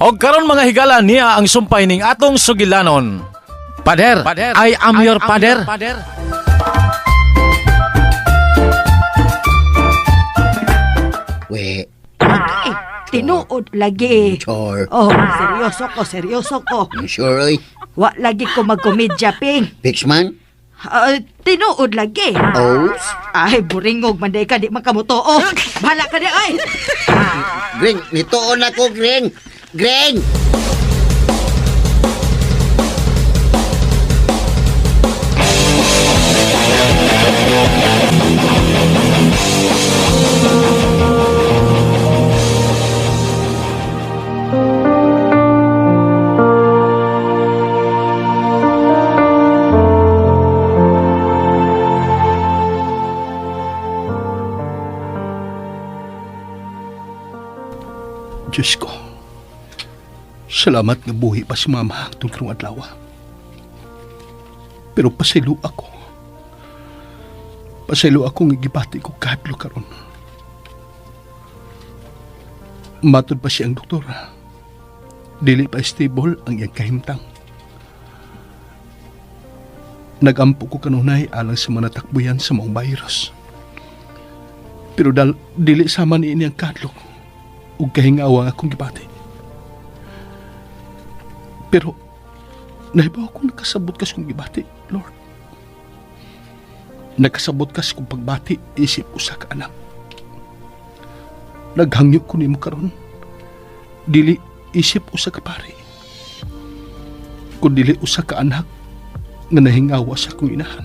Og karon mga higala niya ang sumpay ning atong sugilanon. Pader, I am your pader. We, Tinuod lagi. sure. Oh, seryoso ko. Sure, oy. Wa lagi ko magkomedya, Ping. Fix man? Tinuod lagi. Oh, Ay, buringog, manday ka, di makamuto. Oh, bahala ka di, ay! Green, nitoon ako, Green. Green! Diyos ko, salamat nga buhi pa si mama itong karong adlaw. Pero pasaylo ako. Pasaylo ako nga gibati ko kahaplo karon. Matod pa siyang doktora. Dili pa stable ang iyang kahimtang. Nagampo ko kanunay alang sa manatakbuyan sa mga virus. Pero dili sama ni ini ang kadlok ug kahingawa nga akong gibati. Pero nahibaw akong nakasabot kas kong gibati, Lord. Nakasabot kas kong pagbati isip usa ka anak. Naghangyo ko nimo karon. Dili isip usa ka pari. Kun dili usa ka anak nga nahingawa sa akong inahan.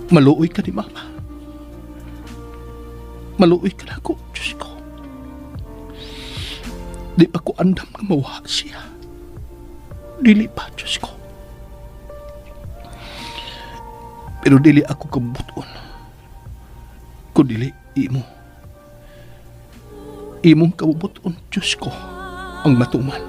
Maluoy ka ni mama. Maluoy ka na ako, Diyos ko. Di pa ko andam nga mawa siya. Dili pa, Diyos ko. Pero dili ako kabuton. Kung dili, imo. Imong kabuton, Diyos ko, ang matuman.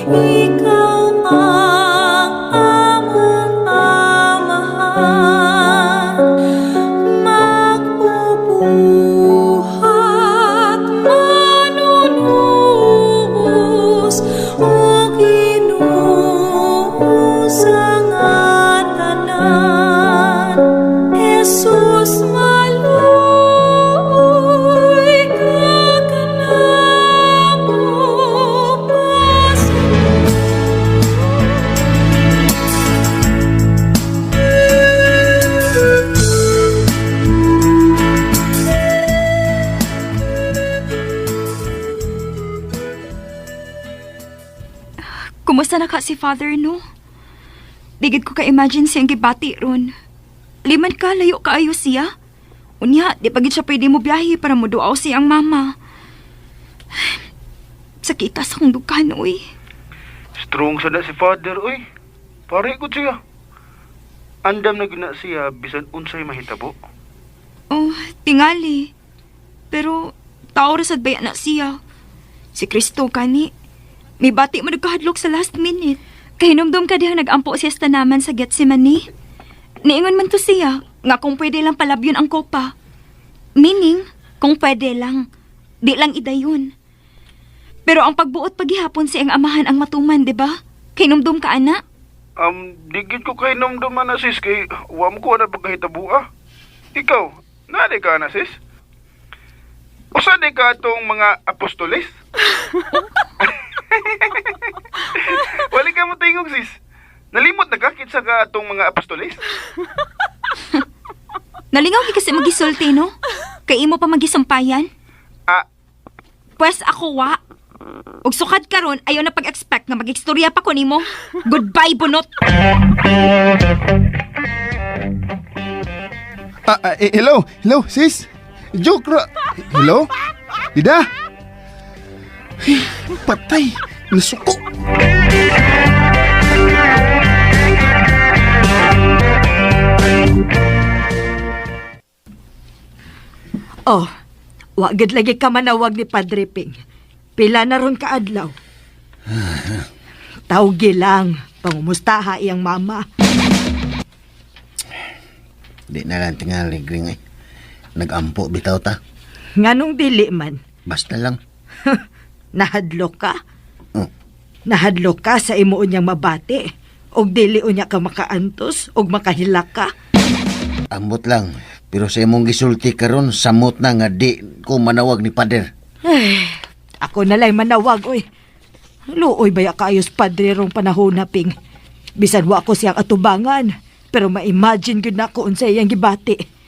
Ikaw ang among amahan, magbubuhat, manunubos, o Ginoo sa ngatanan. Jesus, maluoy ka kanamo Kumusta na ka si Father, no? Digid ko ka-imagine siyang gibati ron. Liman ka, layo ka ayo siya. Unya, di pagid siya pwede mo biyahe para mo duaw siyang mama. Sakita sa kong dukan, uy. Strong sa na si Father, oy. Pare ko siya. Andam na gina siya, bisan unsay mahitabo. Oh, tingali. Pero, tao rasad baya na siya. Si Kristo kani. May bati mo nagkahadlok sa last minute. Kahinumdum ka dihang nag-ampo siya sa tanaman sa Getsemani. Niingon man to siya, nga kung pwede lang palabyon ang kopa. Meaning, kung pwede lang, di lang idayon. Pero ang pagbuot paghihapon siyang amahan ang matuman, di ba? Kahinumdum ka, ana? Digid ko kay namdaman na sis, kay wam ko na pagkahitabo ah. Ikaw, nade ka na sis? Usa di ka itong mga apostoles? Wali ka mo tingog sis. Nalimot na ka kitsa ka itong mga apostoles? Nalingaw ki kasi magisulti, no? Kay imo pa magisampayan? Ah, Pwes ako wa. Ug sukad karon ayaw na pag-expect nga mag-istorya pa ko nimo. Goodbye, bunot. Hello, sis. Joke ra. Hello? Dida? Ay, patay. Nasuko. Oh, wagad lagi ka manawag ni Padre Ping. Pila na ron ka adlaw. Tawgi lang, pangumustaha iyang mama. Di na lang tingali, Green, eh. Nag-ampo bitaw ta. Nganong dili man? Basta lang. Nahadlok ka? Oh. Nahadlok ka sa imo unyang mabati. Og dili unya ka makaantos og makahilak ka. Ambot lang. Pero sa imong gisulti karon samot na nga di ko manawag ni Pader. Ako na lang manawag, oy. Luoy baya kaayos padre rong panahon na ping. Bisan wa ko siyang atubangan, pero ma-imagine gud na ko unsa iyang gibati.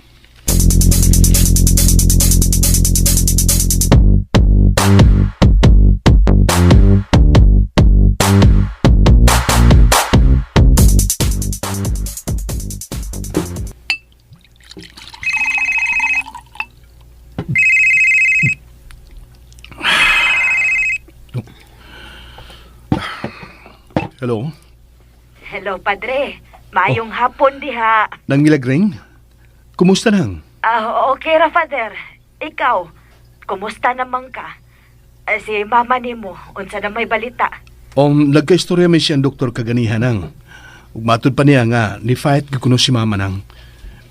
Hello? Hello, padre. Mayong hapon diha. Nang Milagring? Kumusta nang? Okay ra, father. Ikaw, kumusta naman ka? Si mama nimo, unsa na may balita? Nagka-istorya may siyang doktor kaganihan nang. Ug matud pa niya nga, ni-fight kuno si mama nang.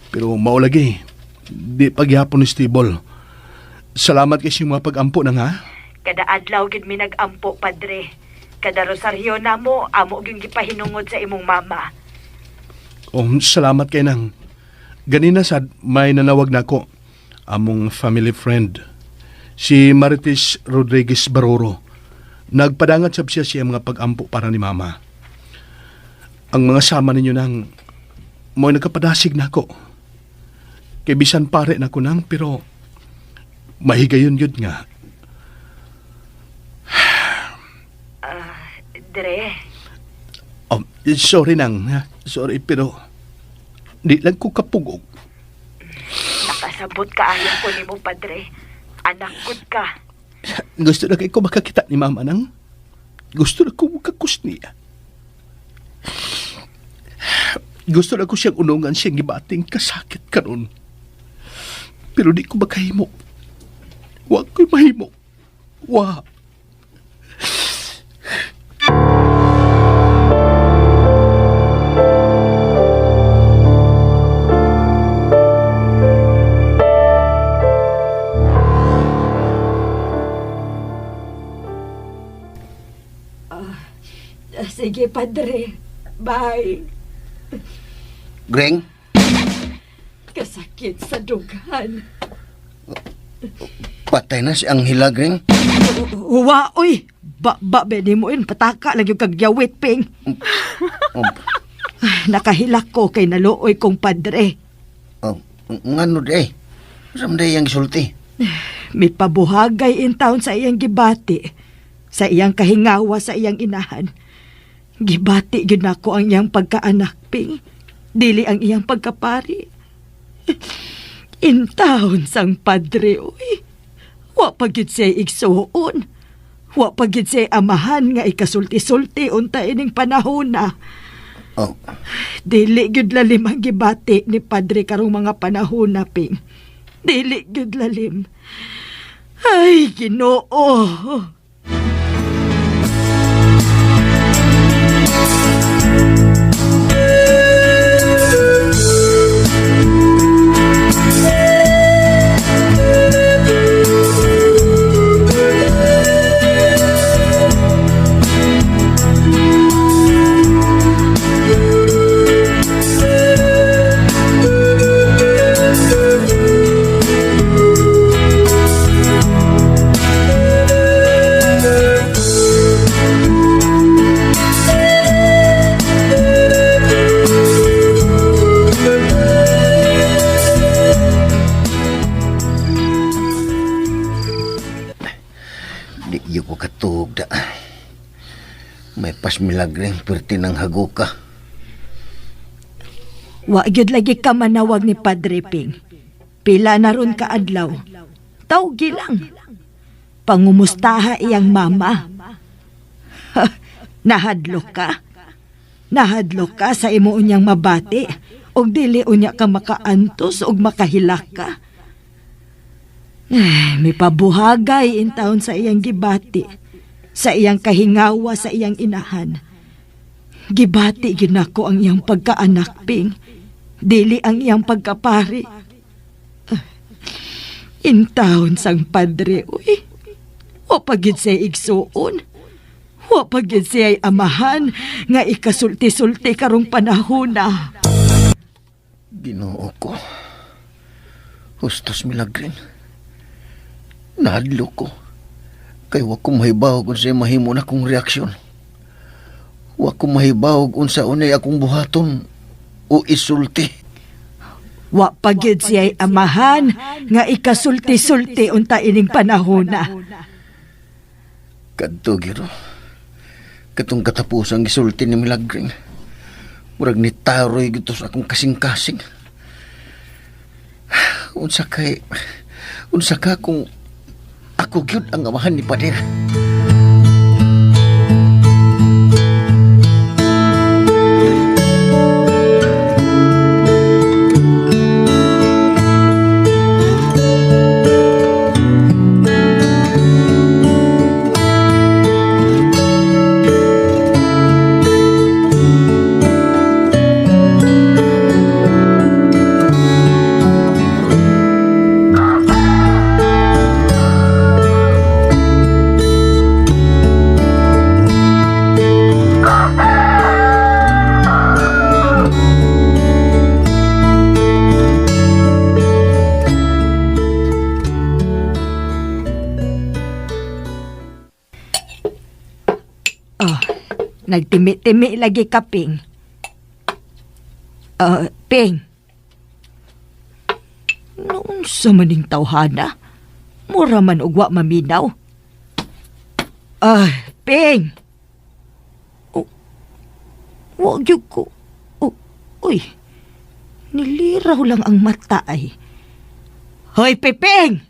Pero maulagi, di pagyapon ni stable. Salamat kay si mga pag-ampo nang ha. Kada adlaw gid mi nag-ampo, padre. Kada rosaryo namo, amo gyud gipahinungod sa imong mama. Salamat kay nang. Ganina sad may nanawag nako. Among family friend. Si Marites Rodriguez Baroro. Nagpadangat sab siya mga pag-ampo para ni mama. Ang mga sama ninyo nang mo'y nagkapadasig nako. Kay bisan pare nako nang pero mahigayon yun nga. Dre, Sorry nang, ha? Sorry pero di lang ko kapugog. nakasabot ka ayon ko nimo, padre. Anak gud ka. Gusto na kay ko makakita ni mama nang. Gusto na ko makakus niya. Gusto na ko siyang unungan siyang gibating kasakit karon. Pero di ko makahimo. Wa ko'y mahimo. Wa. Sige, padre. Bye. Greng, Kasakit sa dugan. patay na si Anghela, Greng. Wa, oy. Bedi mo yun. Pataka lang yung kagyawit, ping. Nakahilak ko kay naluoy kong padre. Ngano day? Saan day yung gisulti? May pabuhagay in town sa iyang gibati. Sa iyang kahingawa sa iyang inahan. Gibati yun ako ang iyang pagkaanak, ping. Dili ang iyang pagkapari. In town sang padre, oy. Wa pagid siya igsuon. Wa pagid siya amahan nga ikasulti-sulti unta ining panahon na. Dili gyud lalim ang gibati ni padre karong mga panahon na, ping. Dili gyud lalim. Ay, Ginoo. Di ko katugda. May pas milagreng perti ng hago ka. Wa gyud lagi ka manawag ni Padre Ping. Pila na ron ka adlaw. Tawgi lang. Pangumustaha iyang mama. Nahadlok ka. Nahadlok ka sa imo unyang mabati. Og dili unya ka makaantos og makahilak ka. May pabuhagay in taon sa iyang gibati. Sa iyang kahingawa sa iyang inahan. Gibati ginako ang iyang pagkaanak, Ping. Dili ang iyang pagkapari. Intawon sang padre, uy. Wa pagid siya igsuon. Wa pagid siya amahan nga ikasulti-sulti karong panahon na. Ginoo ko. Hustos milagrin. Nahadlo ko. Kay wa ko mahibaw kung sa'y mahimo na kong reaksyon. Wa ko mahibaw kung sa unay akong buhaton o isulti. Wa pagid siya amahan nga ikasulti-sulti unta ining panahon na. Kadto, Giro. Katong katapusang gisulti ni Milagring. Murag ni taroy gito sa akong kasing-kasing. Unsa ka kung ako gyud ang amahan ni Pader. Nagtimi-timi lagi ka, Ping. Ping. Noon sa maning tawhana, mura man ugwa maminaw. Ping. Wag yun ko. Uy, niliraw lang ang mata ay. Hoy, Piping!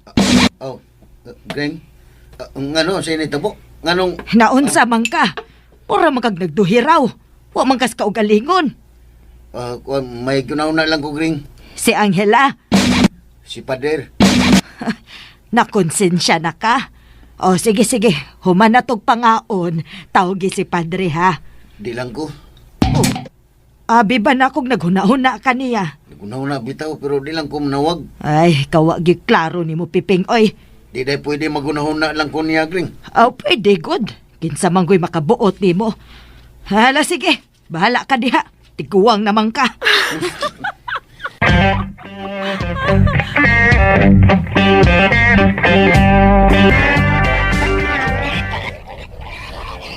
Greng, ngano sa initabo? Nganong... Naunsa man ka. Mura man kag nagduhiraw. Wa man kas kaugalingon. May gunaw na lang ko, Greng. Si Angela. Si Pader. Nakonsensya na ka. O sige, human na tog pangaon. Tawgi si Padre ha. Di lang ko. Abi ba na akong naghuna-huna ka niya? Nagunaw na bitaw pero di lang ko manawag. Ay, kawagi klaro ni mo, Piping, oy. Di day pwede magunahon na lang ko niya, Greng. Pwede, good. Kinsa man ko'y makabuot ni mo. Hala, sige. Bahala ka diha. Tiguwang naman ka.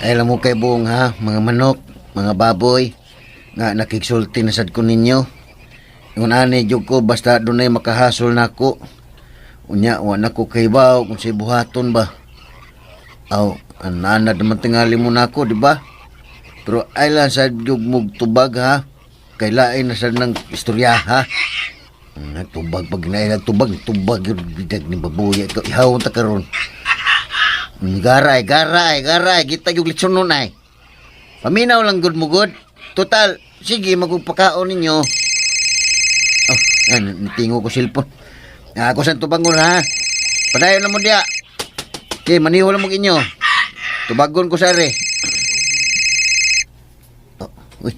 Ay, alam mo kay buong ha, mga manok, mga baboy, nga nakiksulti na sad ko ninyo. Yung ani, jug ko, basta doon ay makahasol na ako. Unya, wala ko kay baw kung si buhaton ba. Ananad naman tingali mo na ako, di ba? Pero ay lang sa jugmog tubag, ha? Kailain na sa ng istorya, ha? Tubag, pag tubag yung bidag ni babuya. Ikaw, ihawon ta karon. Garay, kita yung litson nun, ay. Paminaw lang, good mo, good. Total, sige, magpapakaon ninyo. Nitingo ko silpon. Ako sa tubangon, ha? Padayon na mo diya. Okay, maniho lang mo inyo. Tubagon ko sa are. Uy,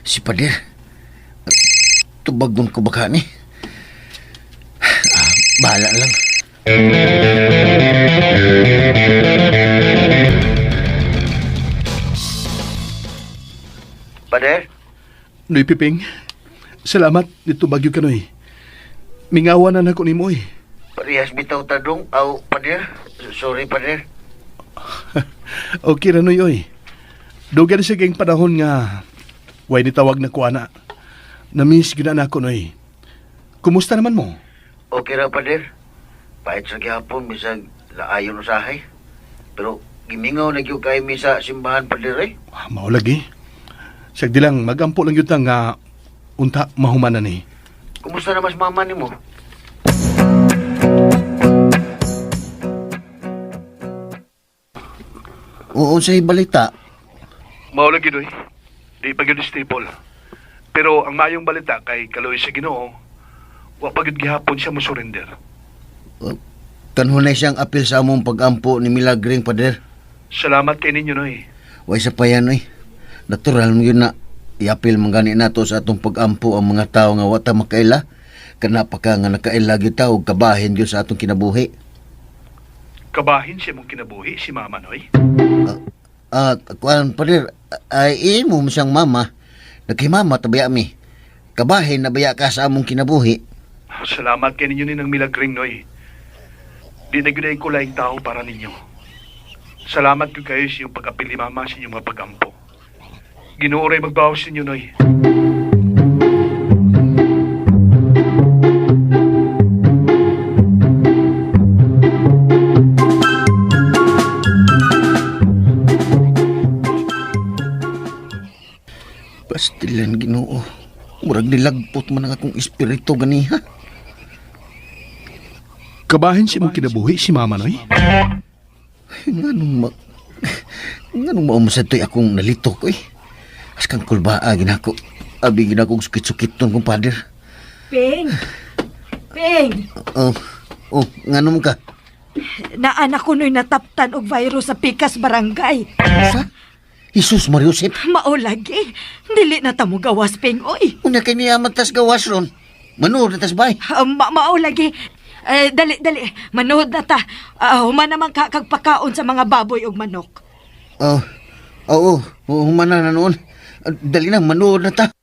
si Pader. Tubagon ko baka ni. Bahala lang. Pader? Noy Piping, salamat dito bagyo ka noy. Mingawan na nako ni mo eh. Parehas bitaw tadong. Pader. Sorry, Pader. Okay ra noy oy. Dugan sa kayong panahon nga way nitawag na ko ana. Na-miss gina na ako noy. Kumusta naman mo? Okay ra, Pader. Pahit sa gihapon, bisag laayon usahay. Pero gimingaw na gyud kay mi sa simbahan, Pader, eh. Mao lagi. Sagdi lang magampo lang gyud nga unta mahumanan ni. Kumusta na mas mama ni mo? Oo, sa balita. Mao lagi noy. Di pa gyud staple. Pero ang mayong balita kay kaloy sa Ginoo, wa pa gyud gihapon siya mo surrender. Kanhunay siyang apil sa among pag-ampo ni Milagring, Pader. Salamat kay ninyo noy. Way sa payan, eh. Natural mo yun na i-apil man gani nato sa atong pag-ampo ang mga tao nga wata makaila. Kanapa ka nga nakailagi tao kabahin yun sa atong kinabuhi. Kabahin siya mong kinabuhi si Mama Noy. Kuan pader, ay imo mo siyang mama. Nagkimama tabaya mi. Kabahin na baya ka sa among kinabuhi. Salamat kay ninyo ninang milagring Noy. Di na gyud ko laing tao para ninyo. Salamat ko kayo sa iyong pag-apil ni Mama sa inyong mga pag-ampo. Ginoo ray magbawas ninyo Noy. Pastilan Ginoo. Murag nilagpot man ang akong espiritu ganiha. Kabahin siya mong kinabuhi si Mama Noy. Nganong maumasad to'y akong nalito ko eh. Askang kulbaa ginako. Abi ginakong sukit-sukit ton kumpader. Ping! Ping! Nganom ka? Naanak ko no'y nataptan og virus sa Pikas Barangay. Sa? Jesus Mariusip. Mao lagi. Dili na ta mo gawas, Ping, oy. Una kay niya matas gawas ron. Manood na tas bay. Mao lagi. Dali. Manood na ta. Human naman kagpakaon sa mga baboy ug manok. Oo. Humana na noon. Dali na, manood na ta.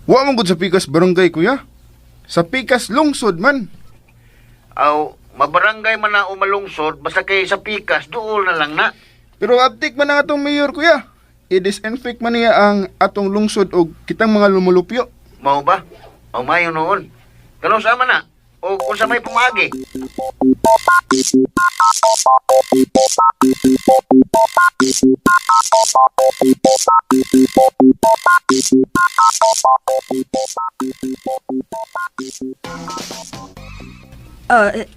Wa man gud sa Pikas Barangay, kuya. Sa Pikas Lungsod man. Mabarangay man na umalungsod, basta kay sa Pikas, doon na lang na. Pero abtik man ang atong mayor, kuya. I-disinfect man niya ang atong lungsod o kitang mga lumulupyo. Mao ba? Mayo noon. Kano sama na? O kung sa may pumagi?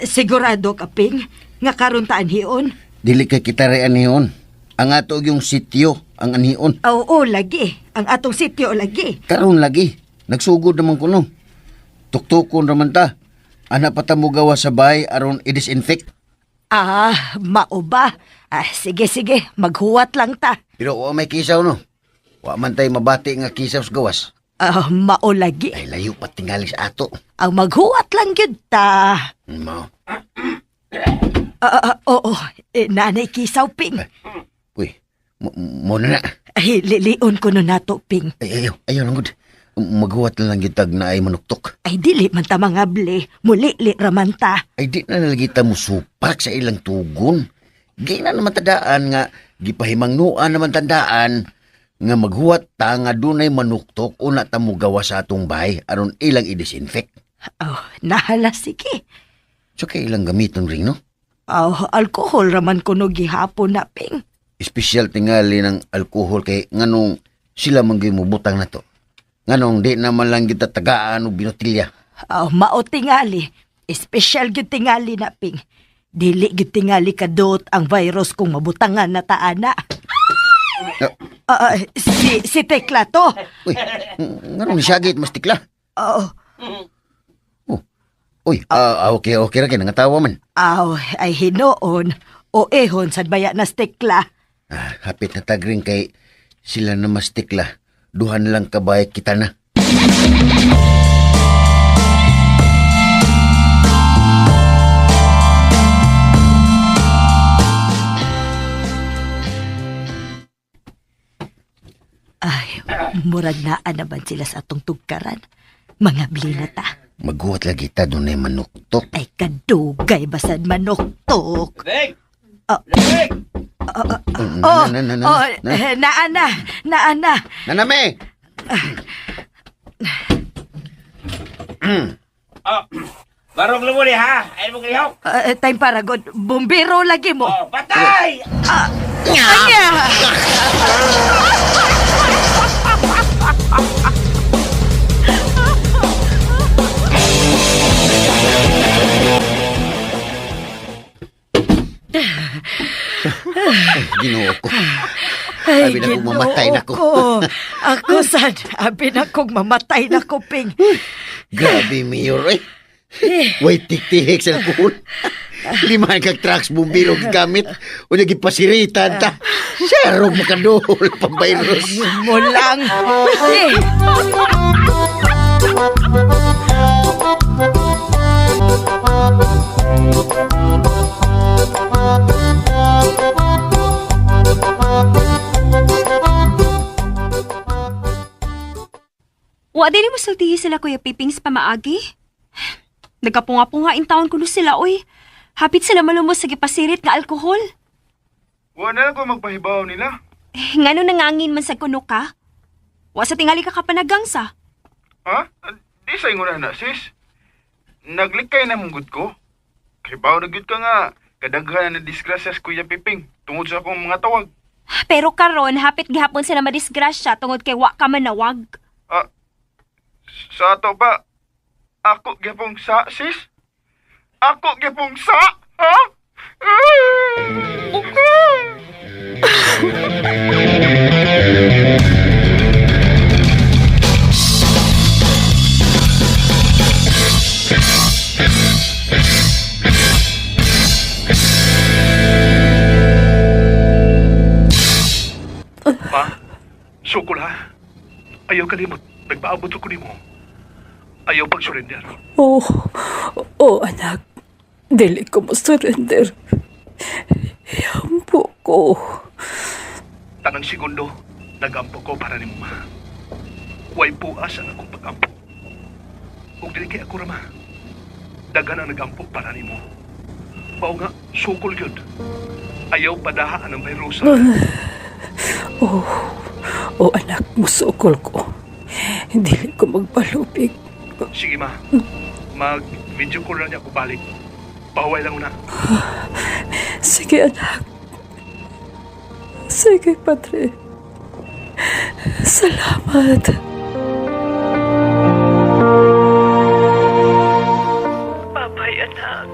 Sigurado ka, Ping, nga karon ta anhion. Dili kay kita rin anihon. Ang ato yung sityo, ang anihon. Oo, lagi. Ang atong sityo lagi. Karon lagi. Nagsugod naman kuno. Tuktukon naman ta. Ana pa ta mo gawa sa bahay aron i-disinfect. Mao ba? Sige. Maghuwat lang ta. Pero wa may kisaw no. Wa man tay mabati nga kisaw sa gawas. Mao lagi. Ay layo pa tingali sa ato. Ang maghuwat lang gyud ta. Mao. Oo. Nanay kisaw, Ping. Uy, mo na na. Ay, lilion ko no nato, Ping. Ay, ayaw lang gud. Maghuwat na lang gitag na ay manuktok. Ay, dili man ta mga ble. Muli-li raman ta. Ay di na nalagita mo supak sa ilang tugon. Di na naman tandaan nga, gipahimangnuan naman tandaan nga maghuwat ta nga dunay manuktok o na ta mo gawa sa atong bahay aron ilang i-disinfect. Nahala, sige. So kay ilang gamiton rin, no? Alkohol raman ko no gihapon na, Ping. Espesyal tingali ng alkohol kay nganong sila manggay mo butang na to. Nganong di naman lang kita tagaan o binotilya. Mao tingali. Espesyal gyud tingali na, Ping. Dili gyud tingali kadot ang virus kung mabutangan na taana. Si Tekla to. Uy, nganong nisyagit mas tikla? Oo. Uy, okay ra kay nangatawa man. Ay hinoon. O ehon sad baya na Tekla. Hapit na tagring kay sila na mas tikla. Duhan lang kabay kita na. Ay, murag naan naman sila sa atong tugkaran. Mga blinata. Maghuwat lagi ta doon ay manuktok. Ay, kadugay basad manoktok. Leg! Naana. Naname! Barong lumuli ha! Ay mong lihaw! Time para god. Bumbero lagi mo. Oh, patay! Anya! Ginoo ko. Ay, Abi na kong mamatay na ko. Ako sad. Abi na kong mamatay na ko, Ping. Grabe, Mayor, eh. Way tiktihik sa alkohol. Limahan kag trucks bumbiro gamit. O nagipasiritan ta. Serong makadol pambayros. Mo lang. Eh, Wa dili mo sultihi sila Kuya Piping sa pamaagi. Nagkapunga-punga in taon kuno sila oy. Hapit sila malumos sa gipasirit nga alkohol. Wa na lang ko magpahibaw nila. Ngano nangangin man sa kuno ka? Wa sa tingali ka kapanagangsa. Ha? Di sa ingon na, sis. Naglikay na mong ko. Kay baw na gyud ka nga. Kadaghan na disgrasya sa Kuya Piping tungod sa akong mga tawag. Pero karon hapit gihapon sila madisgrasya tungod kay wa ka manawag. Ah, sa ato ba? Ako gyapong sa, sis? Ako gyapong sa? Ha? Ma, sukol ha. Ayaw kalimot. Nagpaabot ko ni mo. Ayaw pag-surrender. Oh, anak. Dili ko mo surrender. Yampo ko. Tanang segundo, nagampo ko para ni mo, ma. Way puas ang akong pag-ampo. Huwag dili kay ako, Rama. Dagan ang nagampo para ni mo. Bao nga, sukol yun. Ayaw padahaan ang virusa. Oh, anak, musukol ko. Dili ko magpalupig. Sige, ma. Mag-video call na niya ako balik. Pahuway lang una. Sige, anak. Sige, Padre. Salamat. Babay, anak.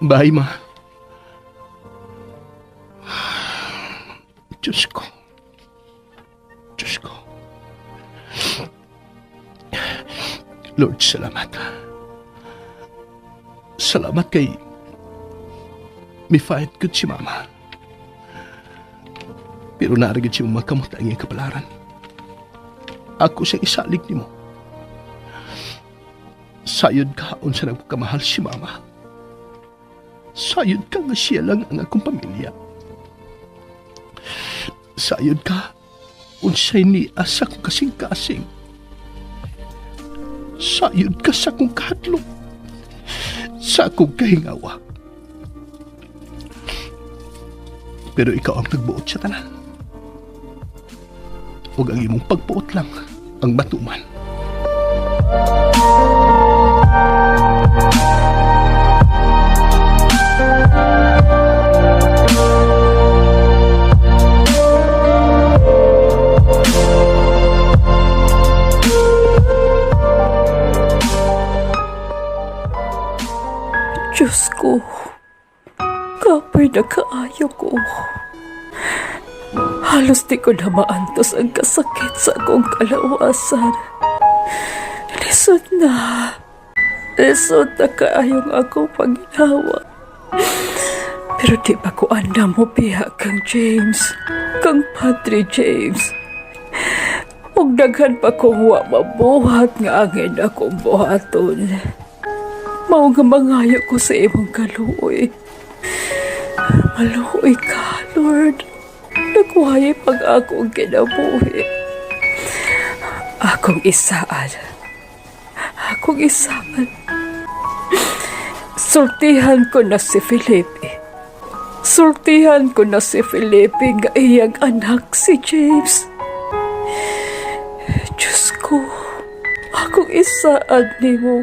Bye, ma. Diyos ko. Diyos ko. Lord, salamat. Salamat kay may fight ko si Mama. Pero narigid siya makamot ang iyong kapalaran. Ako siyang isalig ni mo. Sayod ka unsa nagkamahal si Mama. Sayod ka nga siya lang ang akong pamilya. Sayod ka unsay ni asa ko kasing-kasing. Sayod ka sa akong kahadlok. Sa akong kahingawa. Pero ikaw ang nagbuot sa tanan. Huwag ang imong pagbuot lang ang matuman. Diyos ko, kapay na kaayo ko. Halos di ko na maantos ang kasakit sa akong kalawasan. Lisod na kaayong akong paginawa. Pero di ba ko andam mo biya kang James, kang Padre James. Huwag daghan pa kong wa mabuhat nga angin akong buhaton. Mao nga mangayo ko sa imong kaluoy. Maluoy ka, Lord. Nagwahay pag akong kinabuhi. Akong isaan. Sultihan ko na si Felipe. Sultihan ko na si Felipe nga iyang anak si James. Diyos ko, akong isaan ni mo.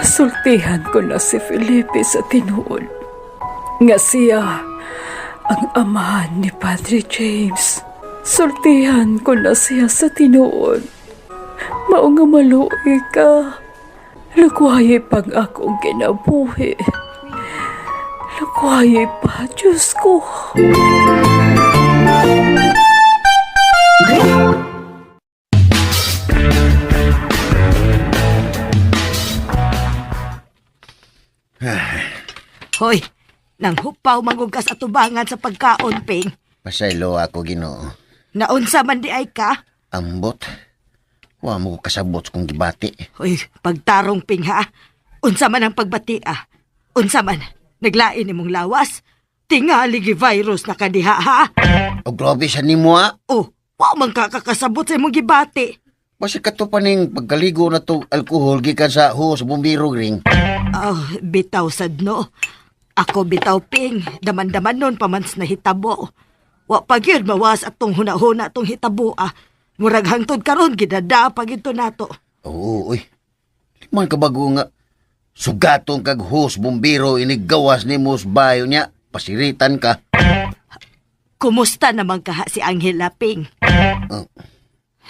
Sultihan ko na si Felipe sa tinuod. Nga siya ang amahan ni Padre James. Sultihan ko na siya sa tinuod. Mao nga maluoy ka. Lagwaye pang akong kinabuhi. Lagwaye pa, Diyos ko. Hoy, nang hupaw mangugas atubangan sa pagkaon, Ping. Pasaylo ako, Ginoo. Naunsa man di ay ka? Ambot. Wa mo ko kasabot kung gibati. Hoy, pagtarong, Ping, ha? Unsa man ang pagbati, ah? Unsa man, naglain imong lawas? Tingali gi-virus na kadiha, ha? O grabe siya ni mo, ha? Oh, wa man kakakasabot sa imong gibati. Basta ka to paning pagkaligo na to alkohol gikan sa hose bumbiro ring. Oh, bitaw sad no. Ako bitaw, Ping, daman-daman nun pamans na hitabo. Wa pagyud mawas atong huna-huna atong hitabo, ah. Murag hangtod karon gidada pag ito nato. Oo, uy. Man kabago nga. Sugatong kag hose bumbiro inigawas ni mos bayo niya. Pasiritan ka. Kumusta naman kaha si Angela, Ping? Oh,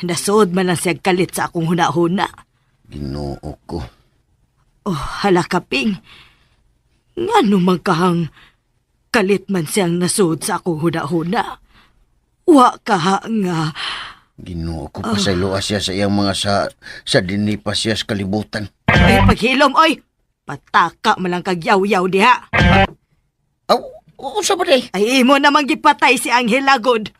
Nasod man lang siya kalit sa akong huna-huna. Ginoo ko. Oh, hala ka, Ping. Nga naman kahang kalit man siyang nasod sa akong huna-huna. Wa kaha nga. Ginoo ko pasaylo siya sa iyang mga sa dinipas siya sa kalibutan. Ay, paghilom, oy! Pataka malang kag yaw-yaw diha. Aw, sa ba day? Ay, imo namang gipatay si Angela, God.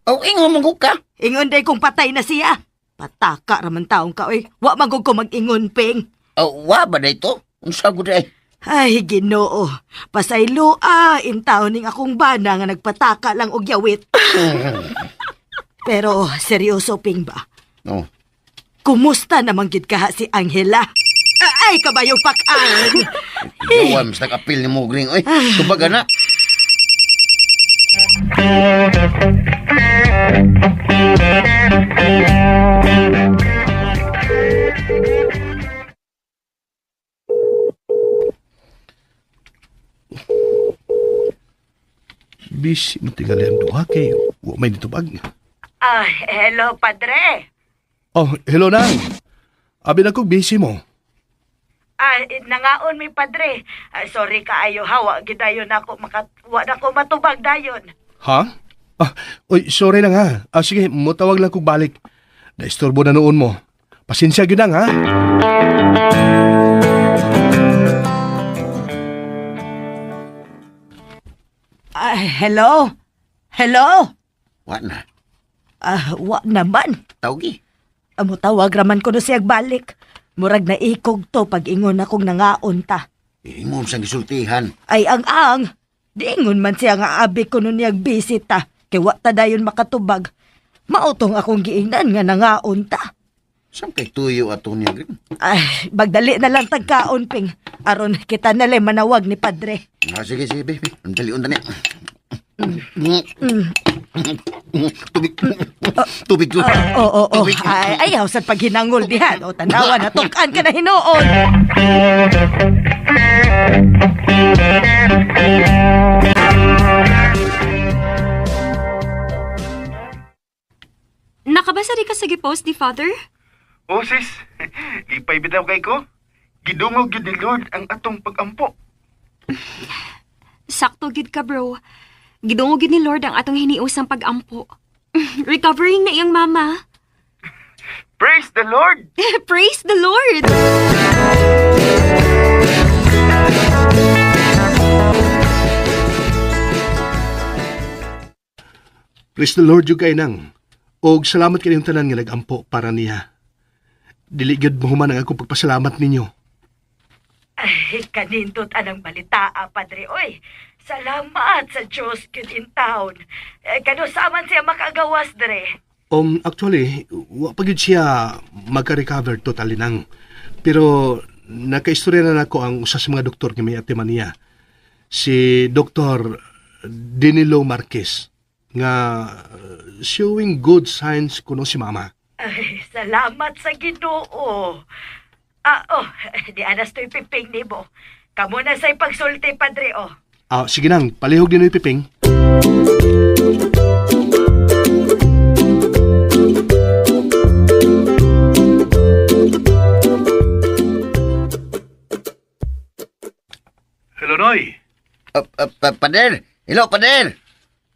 Aw, ingon mong ka. Ingon day kung patay na siya. Pataka raman taong ka, oy. Wa magug ko mag-ingon, Ping. Aw, wa ba day to? Unsa gud day? Ay, Ginoo. Pasaylo, intaw ning akong bana nga nagpataka lang og yawit. Pero, seryoso, Ping ba? Oh. Kumusta naman gid kaha si Angela? Ay, kabayong pakaan! Gawa mas nag-apil ni mo ring. Oy, tubaga na. Bis, matigali ang duha kay wa may ditubag. Hello, Padre. Oh, hello nang. Abi na kong busy mo. Nangaon mi, Padre. Sorry kaayo, hawa gidayon ako wa na ko matubag dayon. Ha? Oy, sorry lang ha. Sige, mutawag lang kong balik. Naistorbo na noon mo. Pasensya ginang ha. Hello? Hello? Wa na. Wa naman. Tawgi. Amo tawag raman ko na siyag balik. Murag na ikog to pag ingon akong nangaon ta. Imo sang gisultihan. Ay ang. Di ingon man siya nga abi ko nun niyag visit ta. Kay wa ta dayon makatubag. Mautong akong giingnan nga nangaon ta. Sam kay tuyo ato niya rin. Ay, bagdali na lang tagkaon, Ping. Aron kita na lang manawag ni Padre. Sige, baby. Dali unta ni. Tubig. Oo. Ay, ayaw sa paghinangol dihan. O tanawa na tukan ka na hinuon. Nakabasa rin ka sa gipost ni Father? Oh, sis. Lipay bitaw kay ko. Gidungog yun ni Lord ang atong pag-ampo. Sakto gid ka, bro. Gidungog gid ni Lord ang atong hiniusang pag-ampo. Recovering na iyang mama. Praise the Lord! Praise the Lord! Praise the Lord, yung kay nang. Og salamat kayong tanan nga nag-ampo para niya. Dili gyud mahuman ang akong pagpasalamat ninyo. Ay, kanindot anang balita, Padre. Oy, salamat sa Diyos yun in town. Kano saman siya makagawas, Dre? Actually, wa pa gyud siya magka-recover totally nang. Pero nakaistorya na nako ang usa sa mga doktor nga may atiman niya. Si Dr. Danilo Marquez nga showing good signs kuno si mama. Ay, salamat sa Ginoo. Di anas to'y piping ni mo. Kamu na sa'y pagsulti, Padre, oh. Sige nang, palihog din yung piping. Hello, Noy. Pader! Hello, Pader!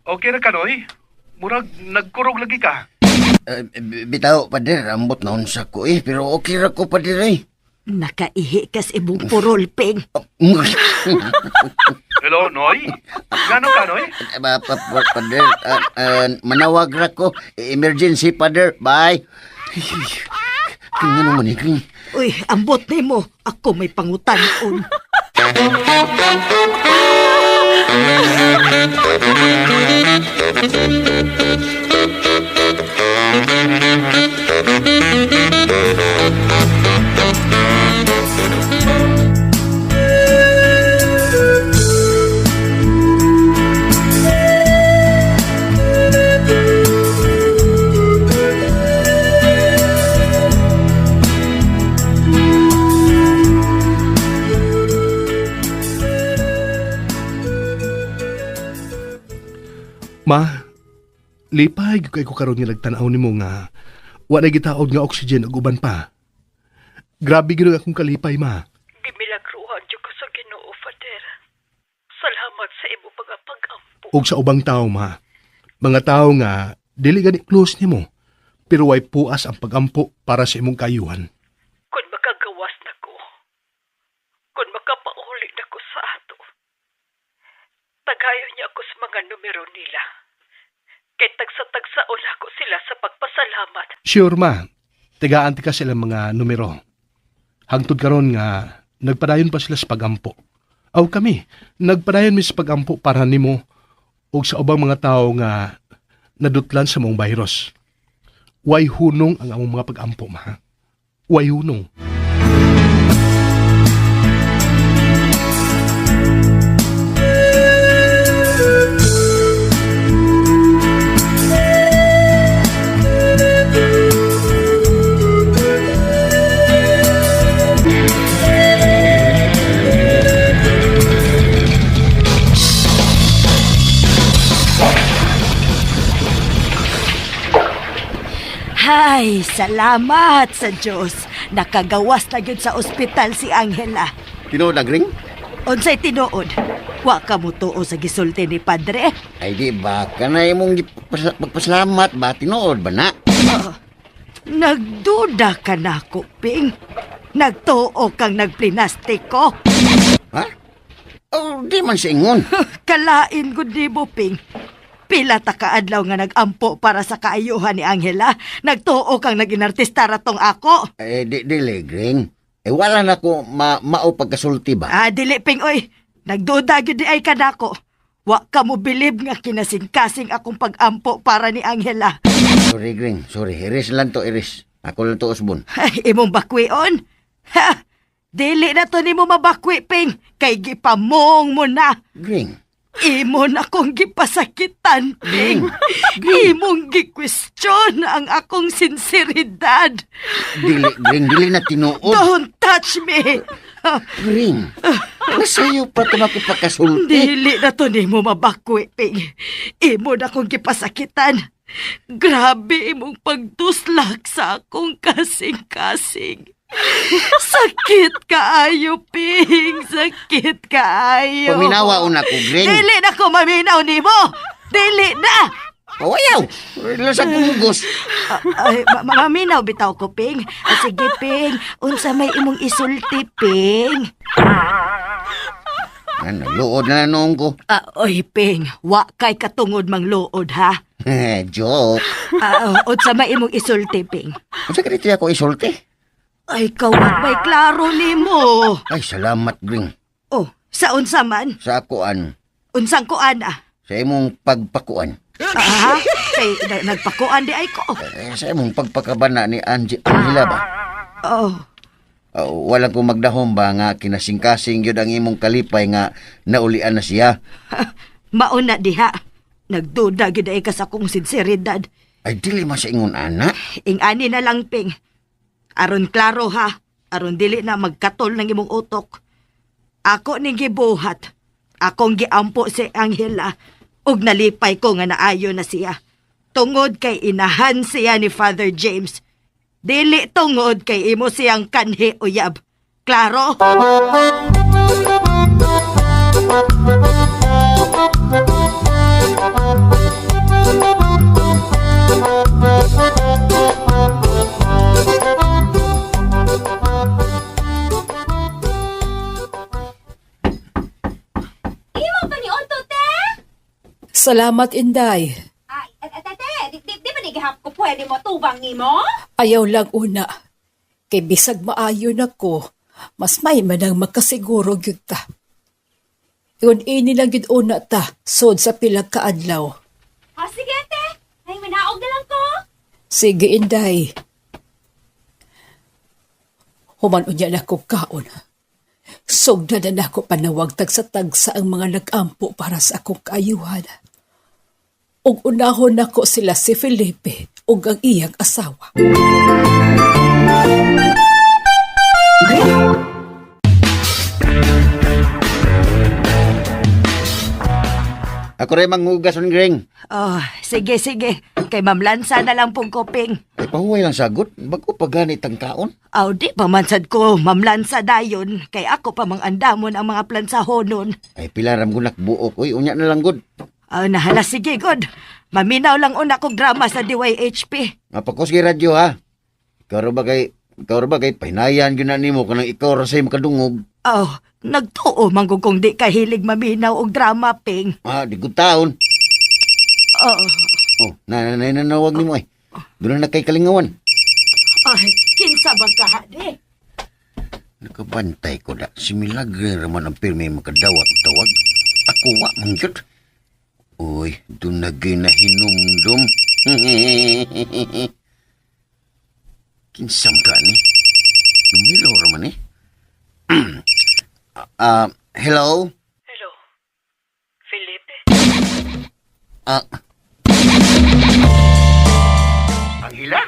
Okay na ka, Noy? Murag nagkurog lagi ka. Bitaw, Pader, ambot na unsa ko pero okay ra ko, Pader eh. Nakaihi kas ibong purol, Ping. Hello, Noy? Gano ka, Noy? Pader, manawag ra ko. Emergency, Pader. Bye. Kung ano man, Gring. Uy, ambot ni mo. Ako may pangutan-on. Ma, lipay kay ko karon nga nagtanaw nimo nga wa na gitaod nga oxygen ug uban pa. Grabe gyud akong kalipay, ma. Gimilagruhan jud ko sa Ginoo, Father. Salamat sa imo pag-ampo. Ug sa ubang tao, ma. Mga tao nga dili gani close nimo, pero way puas ang pagampo para sa imong kayuhan. Kung makagawas na ko, kung makapauli na ko sa ato, tagayon niya ako sa mga numero nila. Kay tagsa-tagsaon ako sila sa pagpasalamat. Sure, ma. Tigaan ti ka sila mga numero. Hangtod karon nga nagpadayon pa sila sa pagampo. Aw kami, nagpadayon mi sa pagampo para nimo ug sa ubang mga tao nga nadutlan sa mong virus. Way hunong ang among mga pagampo, ma. Way hunong. Ay, salamat sa Diyos. Nakagawas na yun sa ospital si Angela. Tinood na, Gring? Unsay tinuod? Wa ka mo tuo sa gisulti ni Padre? Ay di ba, kanay mong magpasalamat ba? Tinood ba na? Nagduda ka na ko, Ping. Nagtuo kang nagplinastik ko. Ha? Oh, di man singon. Kalain gud nimo, Ping. Pila ta kaadlaw nga nagampo para sa kaayuhan ni Angela. Nagtuo kang naginartista ratong ako. Dili, Gring. Wala na ko mao pagkasulti ba? Dili, Ping, oy. Nagduda gyud di ay kadako. Wa ka mo bilib nga kinasing-kasing akong pagampo para ni Angela. Sorry, Gring. Sorry. Iris lang to, Iris. Ako lang to, Osbon. Ay, imong bakwion? Ha! Dili na to nimo mabakwi, Ping. Kay gipamong mo na. Gring. Imo na kong gipasakitan, Ping. Imong gikwestiyon ang akong sinseridad. Dili na tinuod. Don't touch me. Gring. Nasayo pa ito makipakasulti. Dili na to nimo mabakwi, Ping. Imo na kong gipasakitan. Grabe imong pagtuslak sa akong kasing-kasing. Sakit kaayo, Ping. Sakit kaayo. Paminawa una ko, Gring. Dili na ko maminaw nimo. Dili na. Pawayaw. Lasag kumugos. Maminaw bitaw ko, Ping. Sige, Ping. Unsa may imong isulti, Ping. Ano, luod na noong ko. Oy, Ping. Wa kay katungod mang luod, ha? Joke. Unsa may imong isulti, Ping. Unsa ka dito ako isulti? Ay, kawat may klaro nimo. Ay, salamat, Gring. Oh, sa unsa man? Sa akuan. Unsang kuan, Sa imong pagpakuan. Kay nagpakuan di ay ko. Sa imong pagpakabana ni Angela ba? Oh. Walang ko magdahom ba nga kinasing-kasing yun ang imong kalipay nga naulian na siya. Mauna diha. Nagduda gyud ay ka sa kong sinseridad. Ay, dili man sa ingon, anak. Ing-ani na lang, Ping. Aron klaro, ha? Aron dili na magkatol ng imong utok. Ako ning gibuhat. Akong giampo si Angela. Ug nalipay ko nga naayo na siya. Tungod kay inahan siya ni Father James. Dili tungod kay imo siyang kanhi uyab. Klaro? Salamat, Inday. Ay, ate, di ba nagihap ko pwede mo tubang ni mo? Ayaw lang una. Kay bisag maayo na ko, mas may manang makasiguro gyud ta. Yun ini lang gyud una ta, sod sa pilag kaadlaw. Sige ate, ay manaog na lang ko. Sige, Inday. Human unya na ko kaon. Sugda na ako panawag tagsa-tagsa ang mga nag-ampo para sa akong kaayuhan. Ug unahon nako sila si Felipe ug ang iyang asawa. Ako rin manghugas ng gring. Oh, sige. Kay Ma'am Lansa na lang pong koping. Ay, pahuway lang sagot. Bago pa ganit ang kaon. Aw, di pamansad ko, Ma'am Lansa dayon. Kay ako pa mang andamon ang mga plansahonon. Ay, pilaram ko nakbuok. Uy, unya na lang, good. Nahala, sige, God. Maminaw lang una kong drama sa DYHP. Mapakos kay radyo, ha? Ikaw ra ba kay pahinayan yun na nimo kanang ikaw ra sa'y makadungog. Oh, nagtuo manggugong di kahilig maminaw og drama, Ping. Di ko taon. Oh, Nanawag nimo eh. Doon na kay kalingawan. ay, kinsa ba ka, di? Nakabantay ko da. Si Milagre raman ang pirmi makadawat-tawag. Ako wa mangyot. Uy, doon na ginahinumdum. Kinsam ka ni? Numero raman eh. Hello? Hello, Felipe? Ang hila?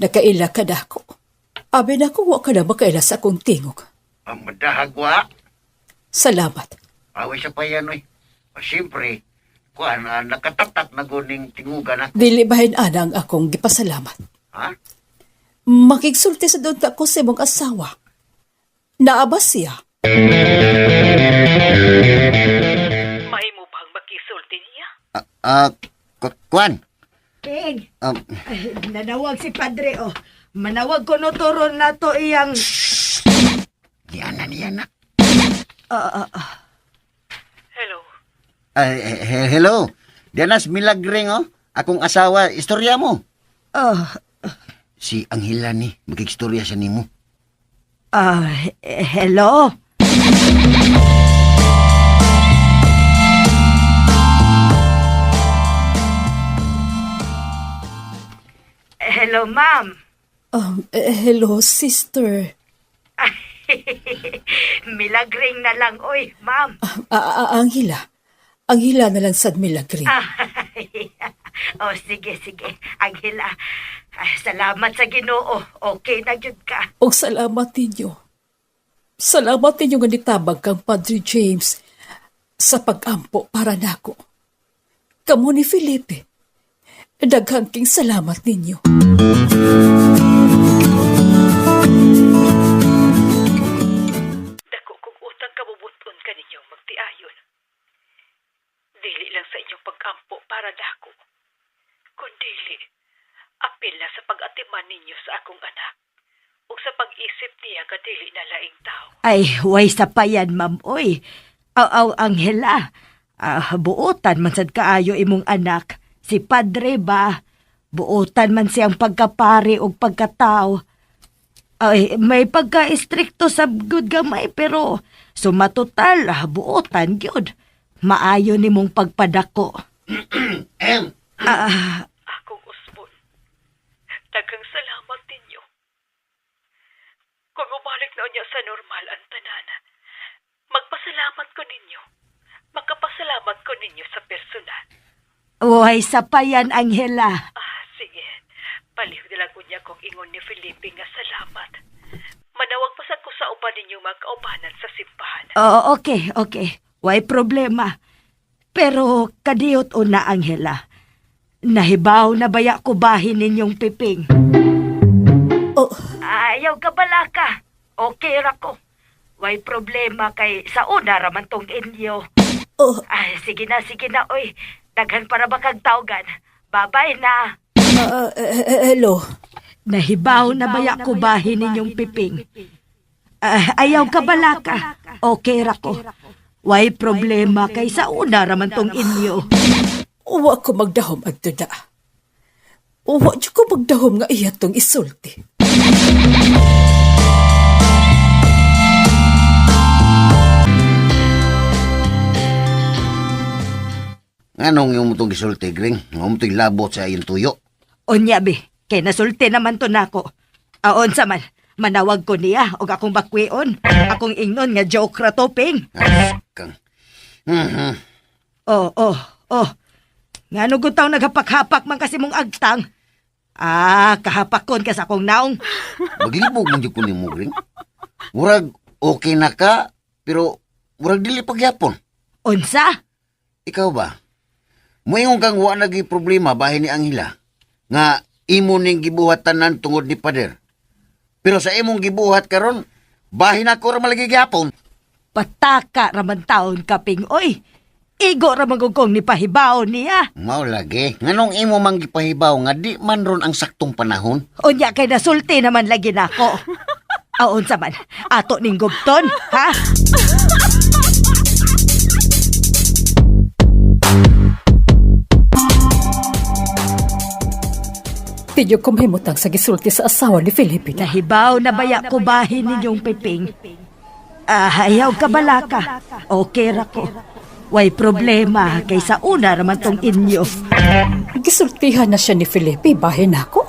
Nakaila ka dako. Abi na ko wa ka na makaila sa akong tingog. Ang madahagwa? Salamat. Away sa payan, oy. Siyempre, nakatatak na guning tingugan na. Dili bahin anang akong gipasalamat. Ha? Makigsulti sa doon ko sa imong asawa. Naabas siya. Mahimo bang makisulti niya? Kwan? Ping, nanawag si Padre, oh. Manawag ko no turon na to iyang... Yan na. Hello. Hello. Dianas Milagring, oh. Akong asawa, istorya mo. Si Anghela ni, magkikstorya siya nimo. Hello? Hello, ma'am. Hello, sister. Milagring na lang, oy, ma'am. Anghela. Anghela na lang sad Milagring. Sige. Anghela, salamat sa Ginoo. Okay na jud ka. O salamat ninyo. Salamat ninyo nga nitabag kang Padre James sa pag-ampo para nako. Kamu ni Felipe. Daghang king salamat ninyo. Dako kong utang kabubuton ka ninyong magtiayon. Dili lang sa inyong pag-ampo para dako. Kundili, apil na sa pag-atiman ninyo sa akong anak o sa pag-isip niya nga dili na laing tao. Ay, way sa payan, ma'am, oy. Aw, Anghela. Buotan man sad kaayo imong anak. Si Padre ba? Buotan man siyang pagkapari o pagkatao. Ay, may pagka-istrikto sa good gamay pero sumatotal, buotan gyud. Maayo nimong pagpadako. Akong usbon, daghang salamat ninyo. Kung umalik na niya sa normal ang tanana, magpasalamat ko ninyo. Magkapasalamat ko ninyo sa personal. Way sa payan, Anghela. Sige. Paliw nila ko niya kung ingon ni Felipe nga salamat. Manawag pa sa ko sa uban ninyo magkaubanan sa simbahan. Okay. Way problema. Pero kadiyot una, Anghela. Nahibaw na baya ko bahin ninyong piping. Ayaw ka bala ka. Okay ra ko. Way problema kay sa una raman tong inyo. Sige na, oy. Daghan para ba kag tawgan? Babay na. Hello. Nahibaw na baya ko bahin ninyong piping. Ayaw ka bala ka. Okay ra ko. Way problema kay sa una raman tong inyo. Uwa ko magdahom adto da. Uwa dyan ko magdahom nga iya tong isulti. Anong yung mutong gisulti, Gring? Ang mutong labot sa iyong tuyo. Unya, be. Kay nasulti naman to nako. Aon sa man, manawag ko niya o akong bakweon. Akong ingnon nga joke ra to, Ping. Kang. Oh. Nga nugutaw naghapak-hapak man kasi mong agtang. Kahapakon ka sa akong naong. Maglibog man dyan ko ni mo, Gring. Murag okay na ka, pero murag dili pagyapon. Unsa? Ikaw ba? Moingon kang wa nagi problema bahin ni Angela nga imo ning gibuhat tanan tungod ni pader. Pero sa imong gibuhat karon, bahin ako ra malagi gyapon. Pataka raman taon ka, Ping. Oy, igo raman gugong ni pahibaw niya. Mao lagi, nganong imo mang gipahibaw nga di man ron ang saktong panahon? Unya kay nasulti naman lagi nako. Aon sa man, ato ning gubton, ha? Tidyo ko mahimutang sa gisulti sa asawa ni Felipe na. Nahibaw na baya ko bahin ninyong Piping. Ayaw ka balaka. Okay ra ko. Way problema kaysa una raman tong inyo. Gisultihan na siya ni Felipe, bahin ako.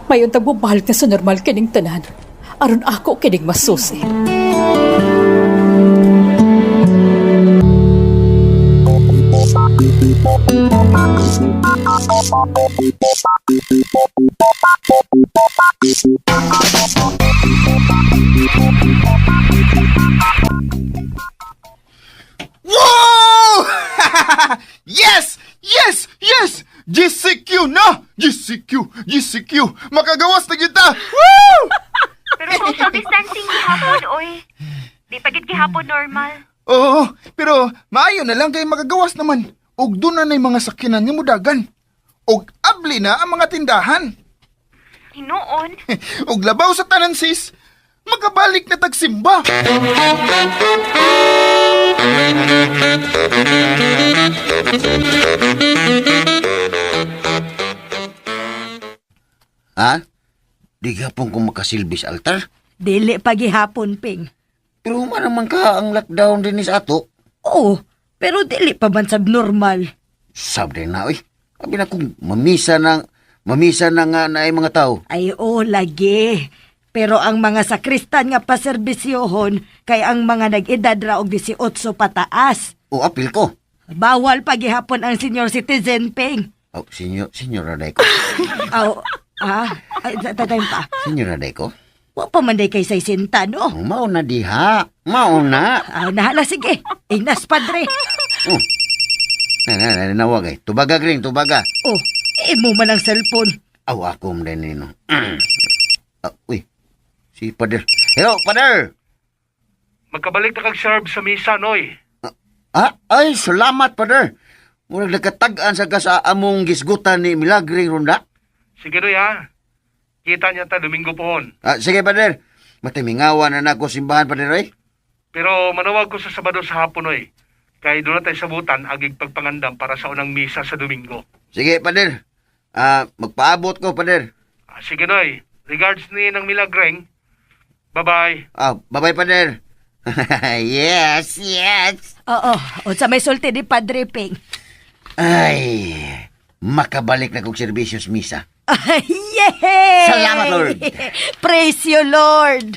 Mayon tagbubahal ka sa normal kining tanan. Aron ako kining masusi. Wow! Yes! Yes! Yes! GCQ na! GCQ! Makagawas na kita! Woo! Pero social distancing gihapon, oy. Di pa gid gihapon normal. Oo, pero maayo na lang kay makagawas naman. Og doon na mga sakinan nga mudagan. Og abli na ang mga tindahan. Hinoon? Og labaw sa tanan sis, makabalik na tagsimba. Ha? Di gapon ko makasilbis altar? Dili pagihapon, Ping. Pero naman ka ang lockdown din sa ato. Oo, pero dili pa man sab normal. Sabi na, oy. Sabi na kung mamisa na nga na ay mga tao. Ay, lagi. Pero ang mga sakristan nga paserbisyohon kay ang mga nag-edad ra og 18 pataas. O apil ko. Bawal pagihapon ang senior citizen, Ping. Oh, senyor Raday ko. Tatay pa. Senyor Raday ko. Wa pa man day kay 60, no? Mao na diha. Mao na. Nahala, sige. Ignas, padre. Nawag eh. Tubaga, Gring, tubaga. Imo man ang cellphone. Aw, ako mo din nino. Uy, si Pader. Hello, Pader! Magkabalik na kag-serve sa misa, Noy. Ay, salamat, Pader. Murag nagkatag-an sa kasa among gisgutan ni Milagre Ronda. Sige, Noy, ha? Kita niya ta Domingo pohon. Sige, Pader. Matimingawan na nako simbahan, Pader, ay. Pero manawag ko sa Sabado sa hapon, Noy. Kaya doon na tayo sabutan agig pagpangandam para sa unang misa sa Domingo. Sige, Pader. Magpaabot ko, Pader. Sige, Noy. Regards ni ng Milagreng. Bye-bye. Bye-bye, Pader. Yes. Oo, sa may sulti ni Padre Ping. Ay, makabalik na kong serbisyos misa. Yay! Salamat, Lord. Praise you, Lord.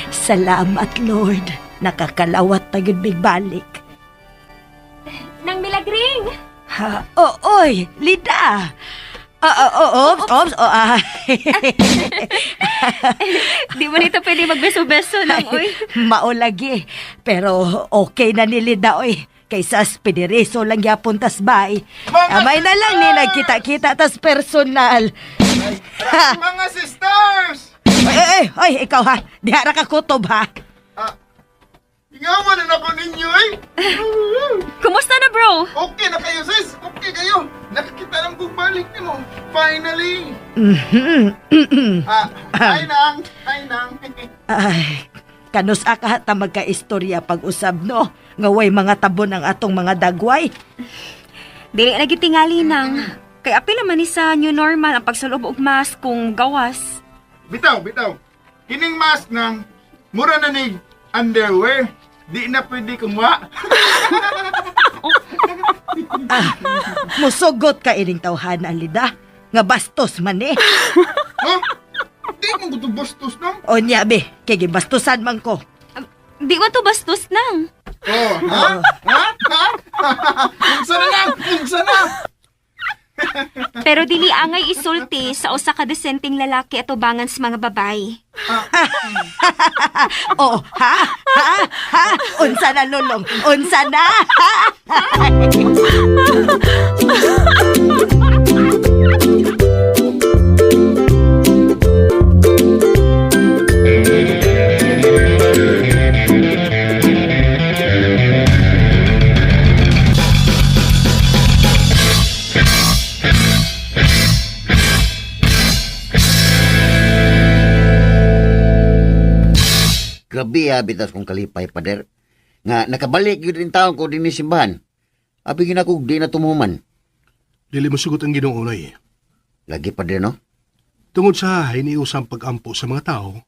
Salamat, Lord. Nakakalawat na yun balik. Nang Milagring! Oy, Lida! Di mo nito pwede magbeso-beso lang, oy. Maulagi. Pero okay na ni Lida, oy. Kaysa spederiso lang yapon tas bay. Amay na lang ni nagkita-kita tas personal. Mga sisters! Oy, ikaw ha. Dihara ka kutob ha. Yaman na ako ninyo eh. Kumusta na, bro? Okay na kayo, sis. Okay kayo. Nakikita lang kong balik ni mo. Finally. Ay nang. Ay, kanus aka ta magkaistorya pag-usab no. Nga way mga tabon ang atong mga dagway. Dili lagi tingali nang. Kay apil naman ni sa new normal ang pagsulob og mask kung gawas. Bitaw. Kining mask nang mura na ni underwear. Di na pwede kumuha. Musugot ka ining tawhan alida. Nga bastos man eh. Ha? Di mo gusto bastos nang? O niya be, kay gibastusan man ko. Di man to bastos nang. Oh, ha? Unsa na? Pero dili angay isulti sa usa ka desenteng lalaki at ubangan sa mga babay. Oh, ha? Unsa na lulong? Unsa na? Grabe bitas kong kalipay, pader. Nga, nakabalik yun rin taon ko din ni simbahan. Abi ginako di na tumuman. Dili mo sugot ang Ginoo Noy. Lagi, pader, no? Tungod sa hiniusang pag-ampo sa mga tao,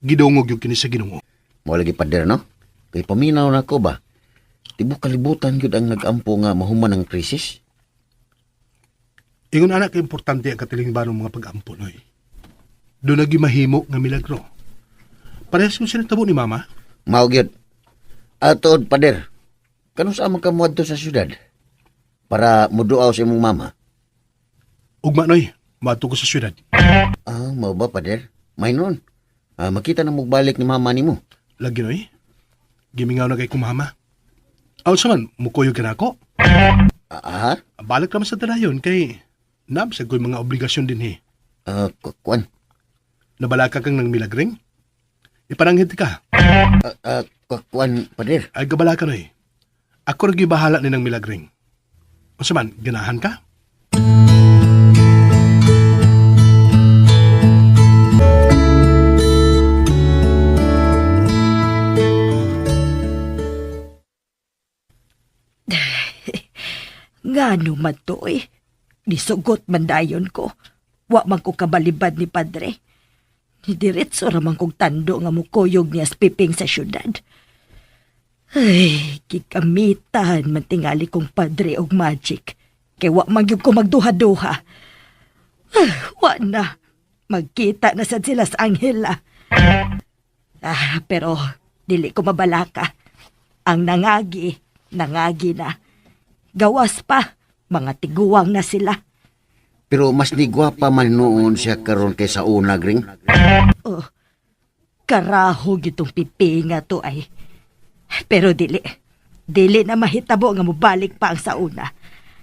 gidungog yung kini sa Ginoo. Mo lagi, pader, no? Kay paminaw na ko ba? Tibok kalibutan yun ang nag-ampo nga mahuman ng krisis. Ingon anak, importante ang katilingban ng mga pag-ampo, Noy. Doon nagi mahimo nga milagro. Parehas kong sinatabo ni Mama. Mao gyud. Atod, pader. Kanus amang kamuad to sa syudad? Para muduaw sa imong mama. Ugma, Noy. Mato ko sa syudad. Mao ba, pader? May nun. Makita na magbalik ni mama ni mo. Lagi, Noy. Gimingaw na kay kong Mama. Aw saman, mukuyog ka na ako. Balik naman sa tanayon kay nabsag ko'y mga obligasyon din Kwan? Nabalaka kang ng milagring? Ipananghit ka. Kwan, pader? Ay gabalaka, Noy. Ako rin bahala ni ng milagring. O saman, ganahan ka? Ngano man to eh. Nisugot man dayon ko. Wa man ko kabalibad ni Padre. Nidiretso raman kong tando nga mukuyog niya piping sa syudad. Ay, kikamitan man tingali kong Padre og magic. Kay wa man gyud ko magduha-duha. Wa na. Magkita na sad sila sa anghela. Pero dili ko mabalaka. Ang nangagi na. Gawas pa, mga tiguwang na sila. Pero mas nigwapa man noon siya karon kaysa una, Gring. Karahog itong pipi nga to ay. Pero dili na mahitabo nga mubalik pa ang sa una.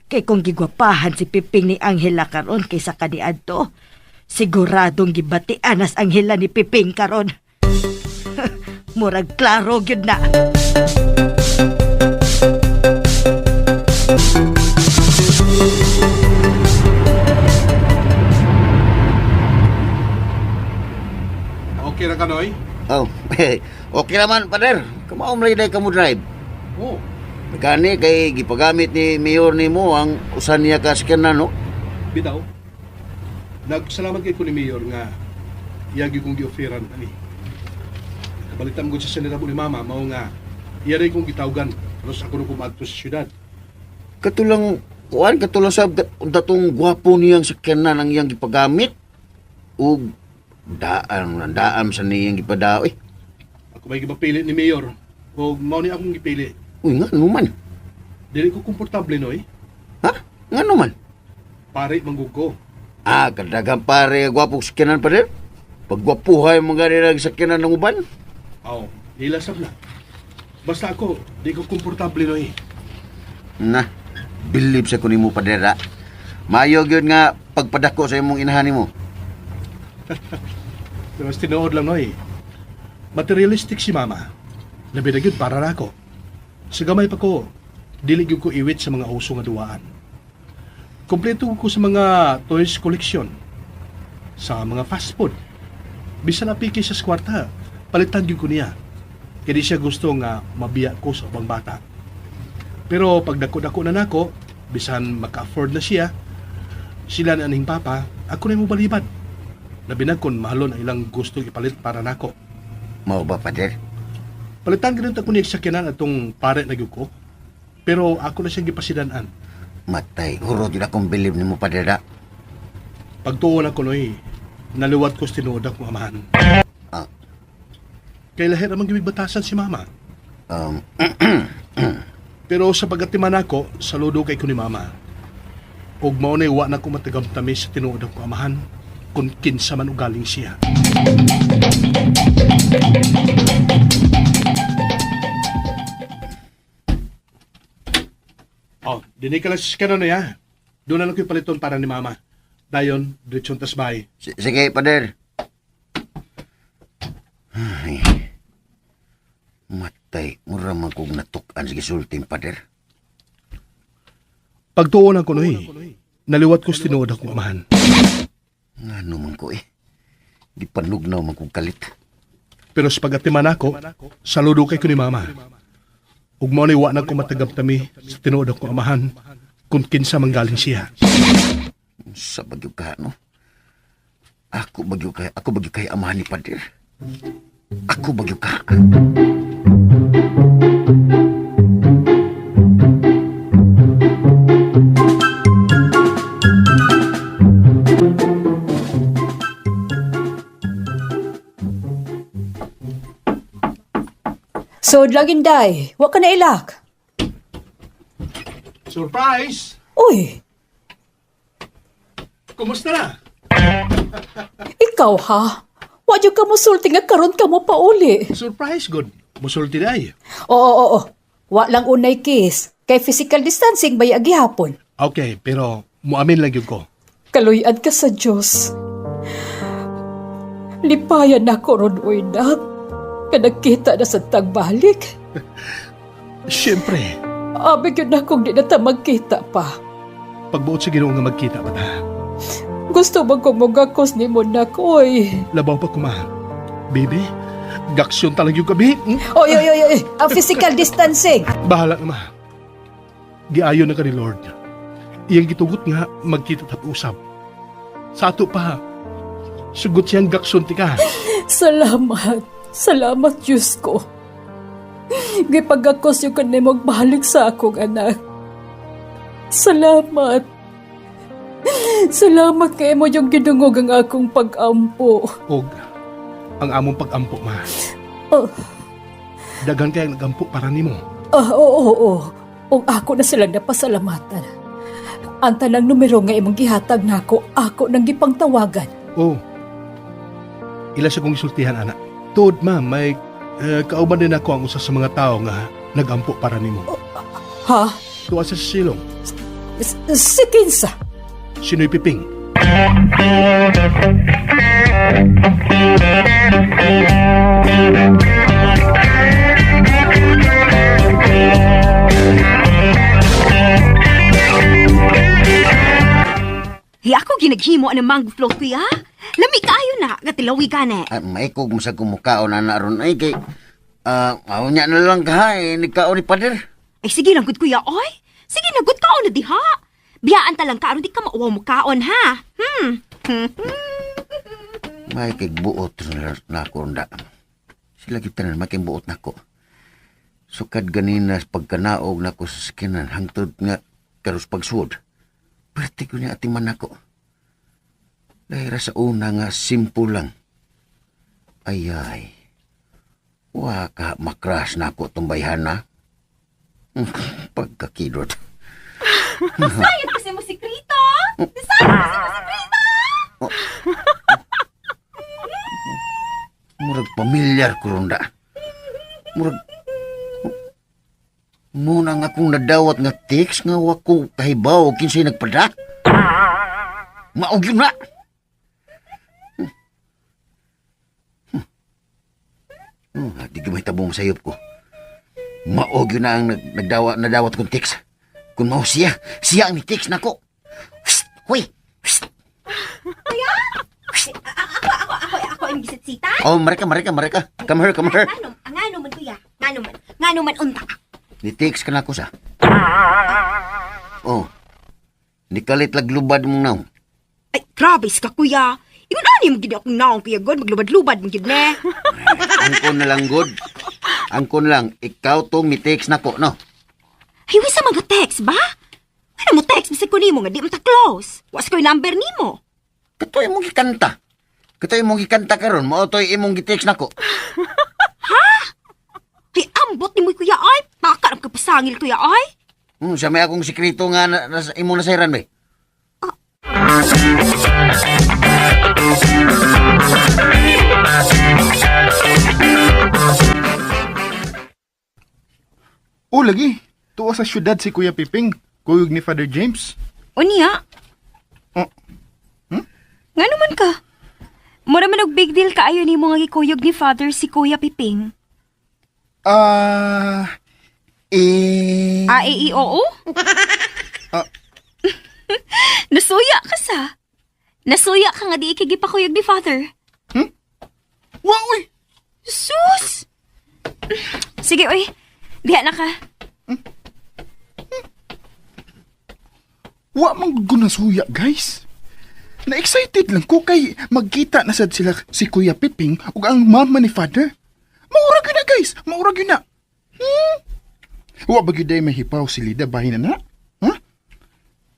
Kay kung gigwapahan si Piping ni Angela karon kaysa kaniadto, siguradong gibatian as Angela ni Piping karon. Murag klaro gyud na. Okay na ka, Noy? Okay naman, pader. Kamaom rin ka mo drive. Kani kay gipagamit ni Mayor ni mo ang usan niya kasken na, no? Bitaw. Nagsalamat kay ko ni Mayor nga iyagi kong gi-offeran ani. Kabalitan mo sa senadabo ni Mama, mao nga iyari kong gitawgan alos ako nung kumadto sa syudad. Katulang sa datong gwapo niyang sakyan na nang iyang gipagamit. Ug daan sa niyang gipadao eh. Ako may gipapili ni Mayor. O mao ni akong gipili. Uy, nga naman. Dili ko komportable, Noy. Ha? Nga naman. Pare, manggug ko. Kadagang pare gwapong sakyanan pa rin. Pagwapuhay mga nilang sakyanan ng uban. Ilasap na. Basta ako, di ko komportable, Noy. Na, believe sa kunin mo pa rin, ha? Mayog yun nga pagpadako sa imong inahan mo. Pero mas tinuod lang, Noy. Materialistic si Mama. Labi na gyud para nako. Sa gamay pa ko, dili gyud ko iwit sa mga uso nga duwaan. Kompleto ko sa mga toys collection, sa mga fast food. Bisan na piki sa kwarta, palitan gyud ko niya. Kaya di siya gusto nga mabiya ko sa ubang bata. Pero pag dako-dako na nako, bisan maka-afford na siya, sila na aning papa, ako na mo balibad. Labi na kung mahalon ang ilang gusto ipalit para nako. Mao ba, Pader? Palitan ganun ako ni sakyanan atong pare na gyud ko. Pero ako na siyang gipasidanan. Matay, huro din akong believe ni mo, Pader, da. Pagtuon ako noy, naliwat ko sa tinuod akong amahan. Ah. Kay lahir amang gibig batasan si mama. Um, Pero sa pagatiman ako, saludo kay ko ni mama. Ug mao nay wa na ko matagamtami sa tinuod akong amahan kung kinsa man ugaling siya. Oh, dinig ka lang sa na ya. Doon na lang ko paliton para ni mama. Dayon, diretsyon tas bahay. Sige, Pader. Ay. Matay, mura man kong natukan sa gisulting, Pader. Pagtuon ako noy, naliwat ko sa tinuod akong amahan. Ano man ko eh. Di panugnaw man kong kalit. Pero sa pagatiman ako, saludo kay ko ni mama. Ug mo ni wa na ko matagamtami sa tinuod akong amahan kung kinsa man galing siya. Sa bagyo ka, no? Ako bagyo kay amahan ni Pader. Ako bagyo ka. So, Inday, wa ka na ilak. Surprise! Uy, Kumusta na? ikaw ha? Wa jud ka musulti nga karon ka mo pauli. Surprise, good. Musulti na ay. Oo. Wa lang unay kiss. Kay physical distancing bay agihapon. Okay, pero muamin lang yun ko. Kaluyan ka sa Diyos. Lipayan na ko ron, uy, nak. Kanagkita na sa tagbalik. Siyempre, Abig yun na kung di na ta magkita pa. pagbuot sa Ginoo nga magkita pa ta. Gusto mo kong magakos ni mo na ko, uy. Labaw pa kuma. Baby, gaksyon talang yung gabi. Oy. Ang physical distancing. Bahala na ma. Giayon na ka ni Lord. Iyang gitugot nga magkita tap usap. Sa ato pa, sugot siyang gaksyon ti ka. Salamat, Diyos ko. Gipagakos yung kanay magbalik sa akong anak. Salamat kay mo yung ginungog ang akong pag-ampo. Og, ang among pag-ampo, ma. Oh. Dagan kayang nagampo para nimo. Oo. Og ako na silang napasalamatan. Ang tanang numero nga imong gihatag nako, ako nang gipangtawagan. Oh, ila sa kong isultihan, anak. Tuod, ma, may kauban din ako ang usa sa mga tao nga nagampo para nimo. Ha? Tuwa sa silong. Si Kinsa? Sino'y Piping. Hi ako ginaghimo ng mango float kuya. Lami kaayo na, gatilawi ka na. May kog mo sa kumukaon na naroon. Ay, kay... niya na lang ka, nikaon ni Pader. Ay sige lang gud kuya, oy. Sige na gud kaon na diha. Biyaan ta lang karon di ka mauwaw mo kaon ha. May kay buot na ako nda. Sila kita na making buot na ako. Sukad ganina pagkanaog na ko sa skinan hangtod nga karos pagsuod. Pwerte ko niya atiman ako. Lahira sa una nga simple lang. Ayay. Waka makras na ako tumbayhan na. Pagkakidot. Sayang kasi mo sikrito. Sayang kasi mo sikrito. Murag pamilyar ko ronda. Murag... Muna nga akong nadawat nga text nga wako kahibaw kinsay nagpada. Maog yun na. Di ka may tabong sayop ko. Maog yun na ang nadawat kong text. Kung mau siya ang ni-text na ko. Psst! Hoy! Psst! Ako ang gisitsita. Oh, marika. Come here. Ngano man, kuya. Ngano man unta. Ni-text ka na ko sa. Oh. Nikalit laglubad mong naong. Ay, grabe ka, kuya. Iwan ani mo gini akong naong, kuya God. Maglubad-lubad mo gini. Angkon na lang, good. Angkon lang, ikaw tong ni-text na ko, no? Ay, sa mga text ba? Ano mo text? Bisag ko nimo nga, di mo ta close. Was ko yung number nimo. Katoy mong gikanta. Karon, maotoy imong gi-text na ko. Ay, ambot ni mo, kuya ay. Baka ang kapasangil, kuya ay. Siya may akong sikreto nga imong nasairan, be. O lagi, tuwa sa syudad si Kuya Piping, kuyog ni Father James. O niya? Oh. Nga naman ka. Mura man og big deal kaayo ni mo nga gikuyog ni Father si Kuya Piping. Oo? Nasuya ka sa. Nasuya ka nga di ikigipakuyog ni Father. Wa, uy! Sus! Sige, uy. Diha na ka. Wa mang gunasuya, guys. Na-excited lang ko kay magkita na sad sila si Kuya Piping ug ang mama ni Father. Maurag yun na, guys. Maurag yun na. Wa ba gyud may hipaw si Lida bahin na? Ha?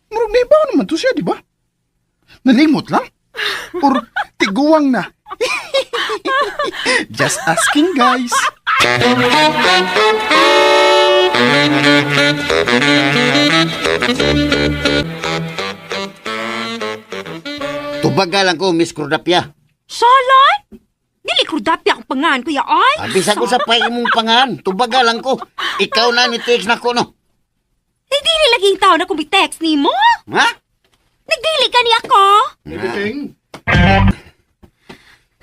Murag na hipaw naman to siya, di ba? Nalimot lang? Or tiguwang na? Just asking, guys. Tubaga lang ko, Miss Cordapia. Salan? Dili kurdapya ang pangan, kuya ay. Abisa ko sa pay imong pangan. Tubaga lang ko. Ikaw na ni-text na ko, no? Ay, dili laging tao na kung text ni mo. Ha? Nagdili ka ni ako. Piping?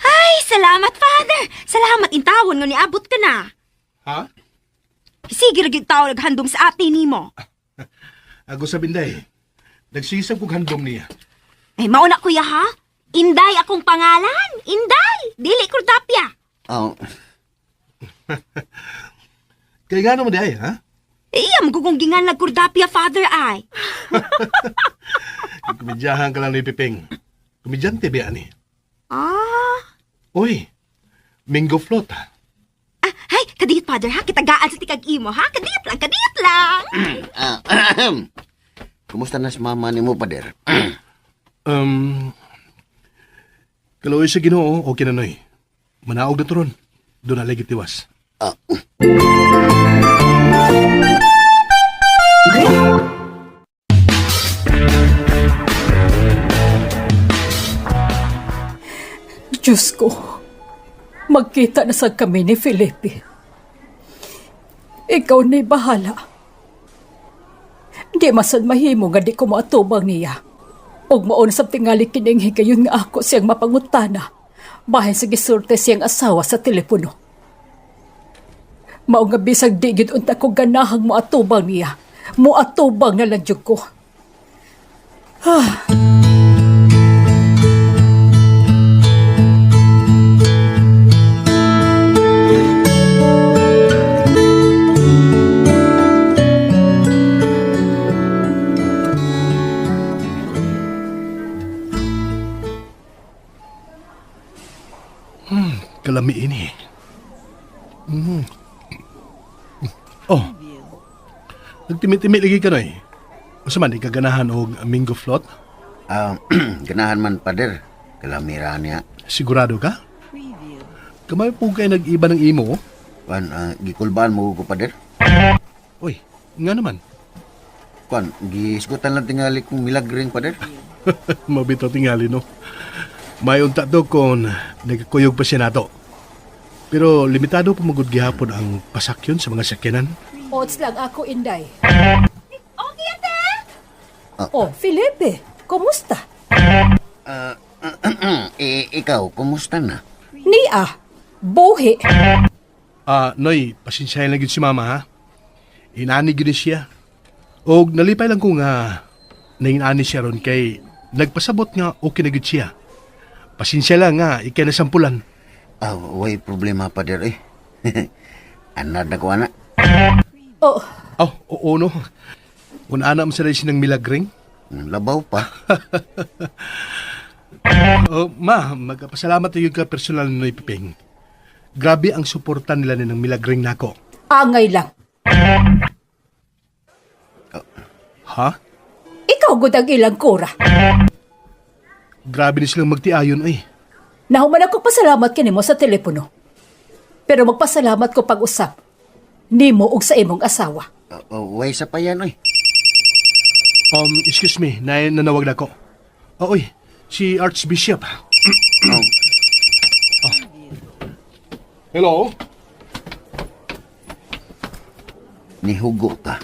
Ay, salamat, Father. Salamat intawon nga niabot ka na. Ha? Sige lagi tao naghandom sa ate ni mo. Ako sa Binday. Nagsisag kong handom niya. Ay, mauna kuya ha? Inday akong pangalan. Inday. Dili kurdapya. Oh. Kaya nga naman di ha? Iya, magugunggingan lang kurdapya, Father ay. Kumidyahan ka lang ni Piping. Kumidyante ba ani? Uy, Mingo Float ha? Hay, kadiyot, Father ha? Kitagaan sa tikag-imo ha? Kadiyot lang. Kumusta na si mama ni mo, pader? Kaloy sa Ginoo, okay na noy. Manaog na turon. Doon na lagi tiwas. Diyos ko, magkita na sa kami ni Felipe. Ikaw na'y bahala. Di masan mahimo nga di ko maatubang niya. Og mauna sa tingali kining higayon nga ako siyang mapangutana. Bahay sa gisurte siyang asawa sa telepono. Mao nga bisag digid unta ko ganahang moatubang niya. Moatubang na lang jud ko. Kalami ini. Oh. Nagtimi-timi lagi ka noy. Usa man di ka ganahan og Mingo Float? Ganahan man, pader. Kalamira niya. Sigurado ka? Kamay po kayo nag-iba ng imo? Gikulbaan mo ko, pader. Uy, nga naman. Gisgutan lang tingali kong milagring, pader. Mabito tingali, no? May unta to kung nagkuyog pa siya nato. Pero limitado pa magud gihapon ang pasakyon sa mga sakyanan. Odds lang ako, Inday. Okay, ate. Oh, Felipe, kumusta? Ikaw, kumusta na? Nia, buhi. Noy, pasensyahin lang yun si mama, ha? Inani gyud siya. Og nalipay lang ko nga nainani siya ron kay nagpasabot nga okay na gyud siya. Pasensya lang nga ikay nasampulan. Way problema, Pader, eh. Anad na ko, anak. Oh, Oh, oo no. Kung ana mo sa ng milagring. Labaw pa. Oh, ma, magpasalamat tayo ka personal na Piping. Grabe ang suporta nila ng milagring nako. angay lang. Ha? Ikaw gud ang ilang kura. Grabe na silang magtiayon ay. Nahuman ako pasalamat kanimo sa telepono. Pero magpasalamat ko pag-usap nimo ug sa imong asawa. Way sa pa yan, oy. Excuse me, nanawag na ko. Oy, si Archbishop. Hello? Nihugo ka.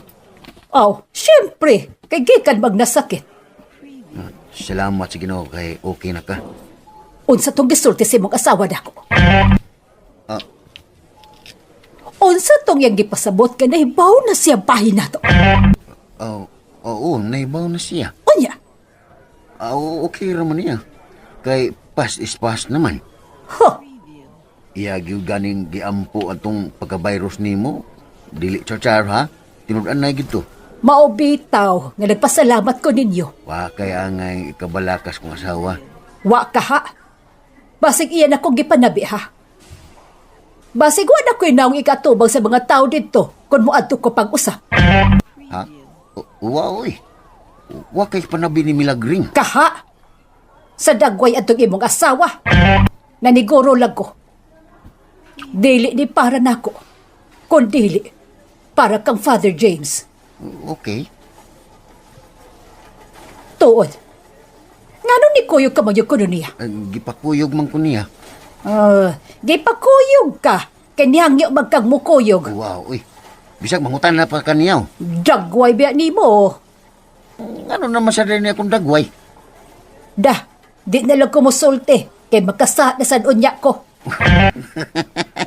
Syempre, kay gikan magnasakit. Salamat sa Ginoo kay okay na ka. Unsa tong gisulti sa imong asawa nako? Unsa tong yang gipasabot ka na hibaw na siya bahin nato? Oo, naibaw na siya. Unya? Okay raman niya. Kay pas is pas naman. Iyagyo ganing giampo atong pagka-virus nimo. Dili char ha? Tinud-an na gito. Maobitaw nga nagpasalamat ko ninyo. Wa kaya ngay ikabalakas kong asawa. Wa ka ha? Basig iyan akong gipanabi ha? Basig wa na ko'y naong ikatubang sa mga tao dito kung muadto ko pag-usap. Ha? Wa, oy. Wa kay panabi ni Milagring. Kaha? Sa dagway atong imong asawa. Naniguro lang ko. Dili ni para nako. Kung dili, para kang Father James. Okay. Tuod. Ngano ni kuyog ka magyug kuno niya? Gipakuyog man ko niya. Gipakuyog ka. Kay nihangyo magkag mukuyog. Wow, uy. Bisag mangutan na pa kaniyaw. Dagway biya nimo. Ano naman sa rin akong dagway? Di na lang kumusulti. Kay magkasahat na sad unya ko.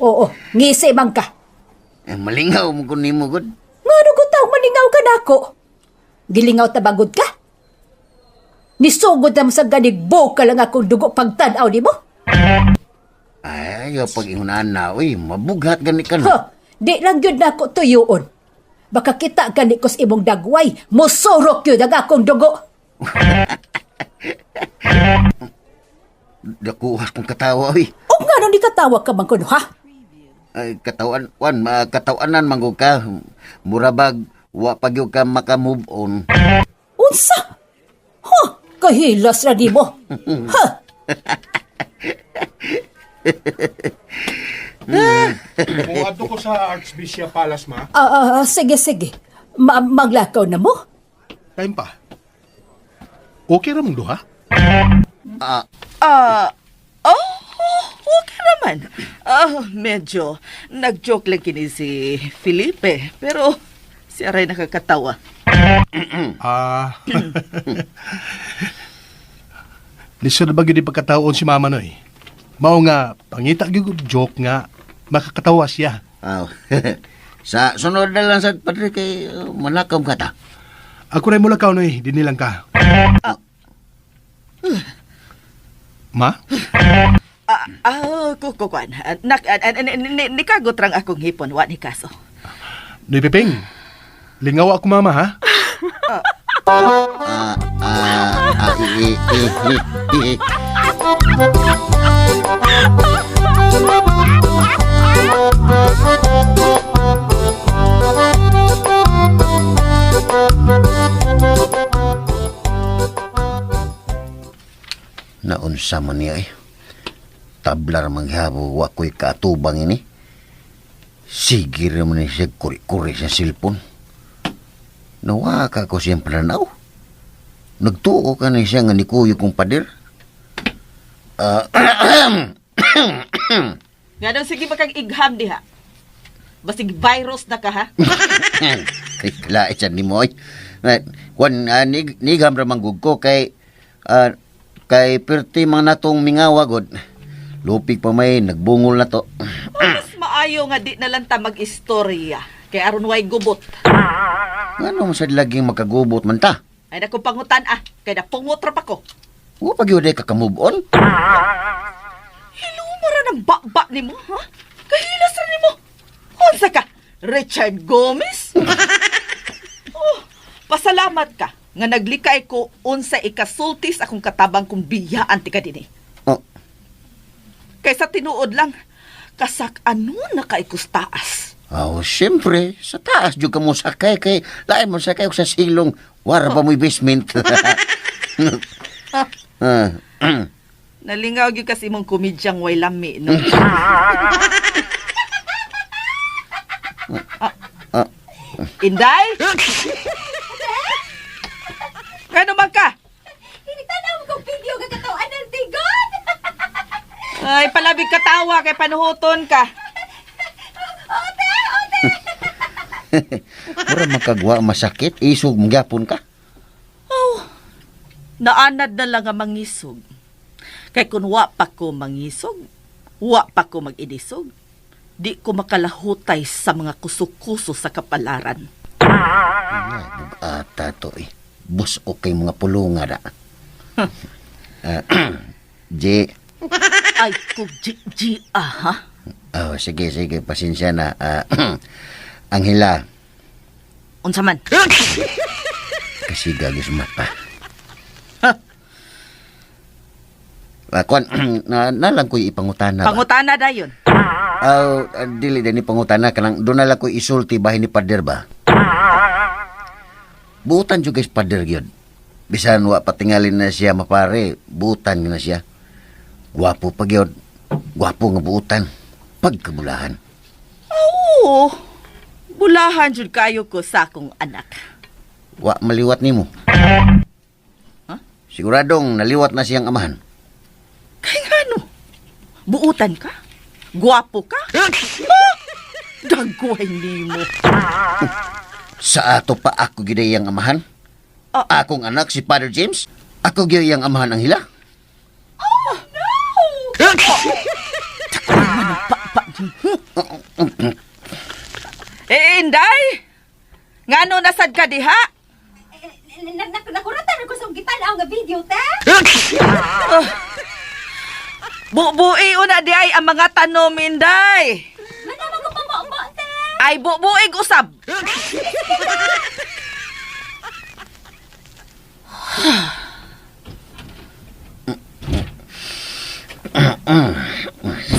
Oo, ngisi man ka. Malingaw mo kung nimo, good. Ngano ko taong malingaw ka nako? Gilingaw tabagod ka? Nisugod na sa ganigbo ka lang akong dugo pagtanaw ni mo? Ay, pag ihunaan na, uy, mabughat gani ka na. Di lang yun na ako tuyoon. Baka kita gani ko sa imong dagway, musurok yun ang akong dugo. Dakuhas kong katawa, uy. O nga nung di katawa ka man kuno, ha? Ay, katawanan manggog ka. Murabag, wa pagyog ka makamove on. Unsa? Kahilas na di mo. Kung ato ko sa Archbishop Palace, ma. Sige. Maglakaw na mo? Time pa. Okay ra mong duha? Okay naman. Medyo nag-joke lang kini si Felipe, pero siya rin nakakatawa. Lisod ba gini pagkataon si mama noy? Mao nga, pangita gyud joke nga, makakatawa siya. Sa sunod na lang sa padre kay manakaw ka ta. Ako rin mo lakaw noy, dinilang ka. Ma? Kukuan. Nikagot rang akong hipon, wa ni kaso. Noy Piping, lingaw ako mama ha? Naunsa man niya eh. Tablar maghabo wa ko'y katubang ini. Sige naman niya siya kuri-kuri sa silpon. Nawaka ko siyang pananaw. Nagtuo ka na siya nga ni kuyo kong pader. Nga daw, sige makang igham diha. Basig virus na ka, ha? Kay kalait siya ni Moy. Kwan, nigam ramanggug ko kay perti mga natong mingawagod. Lupig pa may nagbungol na to. Mas maayo nga di na lang ta mag-istorya. Kay aron way gubot. Ngano man sad laging makagubot man ta? Ay dako pangutan kay napungot ra pa ko. Wa pa gyud ka move on. Hilumara ng baba nimo, ha? Kahilas ra nimo. Unsa ka? Richard Gomez? Oh, pasalamat ka nga naglikay ko unsa ikasultis akong katabang kong biyaan ti ka dinhi. Oh, Kaysa tinuod lang, kasak ano na kaikustaas. oh, siyempre, sa taas jud ka mo sakay kay lain mo sakay og sa silong wara pa mo'y basement. Nalingaw gyud kasi imong komedyang way lami, no? Inday? Kano man ka? Hinitanaw kong video kakatawan ng tigon. Ay, palabig katawa kay panuhoton ka. Mura makagwa masakit, isog mong gyapon ka. Naanad na lang ang mangisog. Kay kung wa pa ko mangisog, wa pa ko mag-inisog, di ko makalahutay sa mga kuso-kuso sa kapalaran. Ata to eh. Bus okay mga pulunga da. J. Ay, kung ha? Oh, sige, pasensya na. Anghela. Unsa man? Kasi gagis mata. Kuan, nalang ko'y ipangutana ba? Pangutana dayon. Dili din ni pangutana kanang doon nalang ko'y isulti bahin ni Pader ba? Buutan juga is Pader yun. Bisan wa patingalin na siya mapare, buutan na siya. Gwapo pag yun. Gwapo nga buutan. Pagkabulahan. Oo. Bulahan jud kayo ko sa akong anak. Wa maliwat nimo. Siguradong naliwat na siyang amahan. Kay ano? Buutan ka? Gwapo ka? Dagway nimo. Sa ato pa ako giday ang amahan? Akong anak si Father James? Ako giday ang amahan ang hila? Oh, no! Inday! Ngano nasad ka diha? Nakuratan ako sa gitanaw nga video, te. Bubui una di ay ang mga tanom, Inday. Manamang ko pamambo, te. Ay bubuig usab.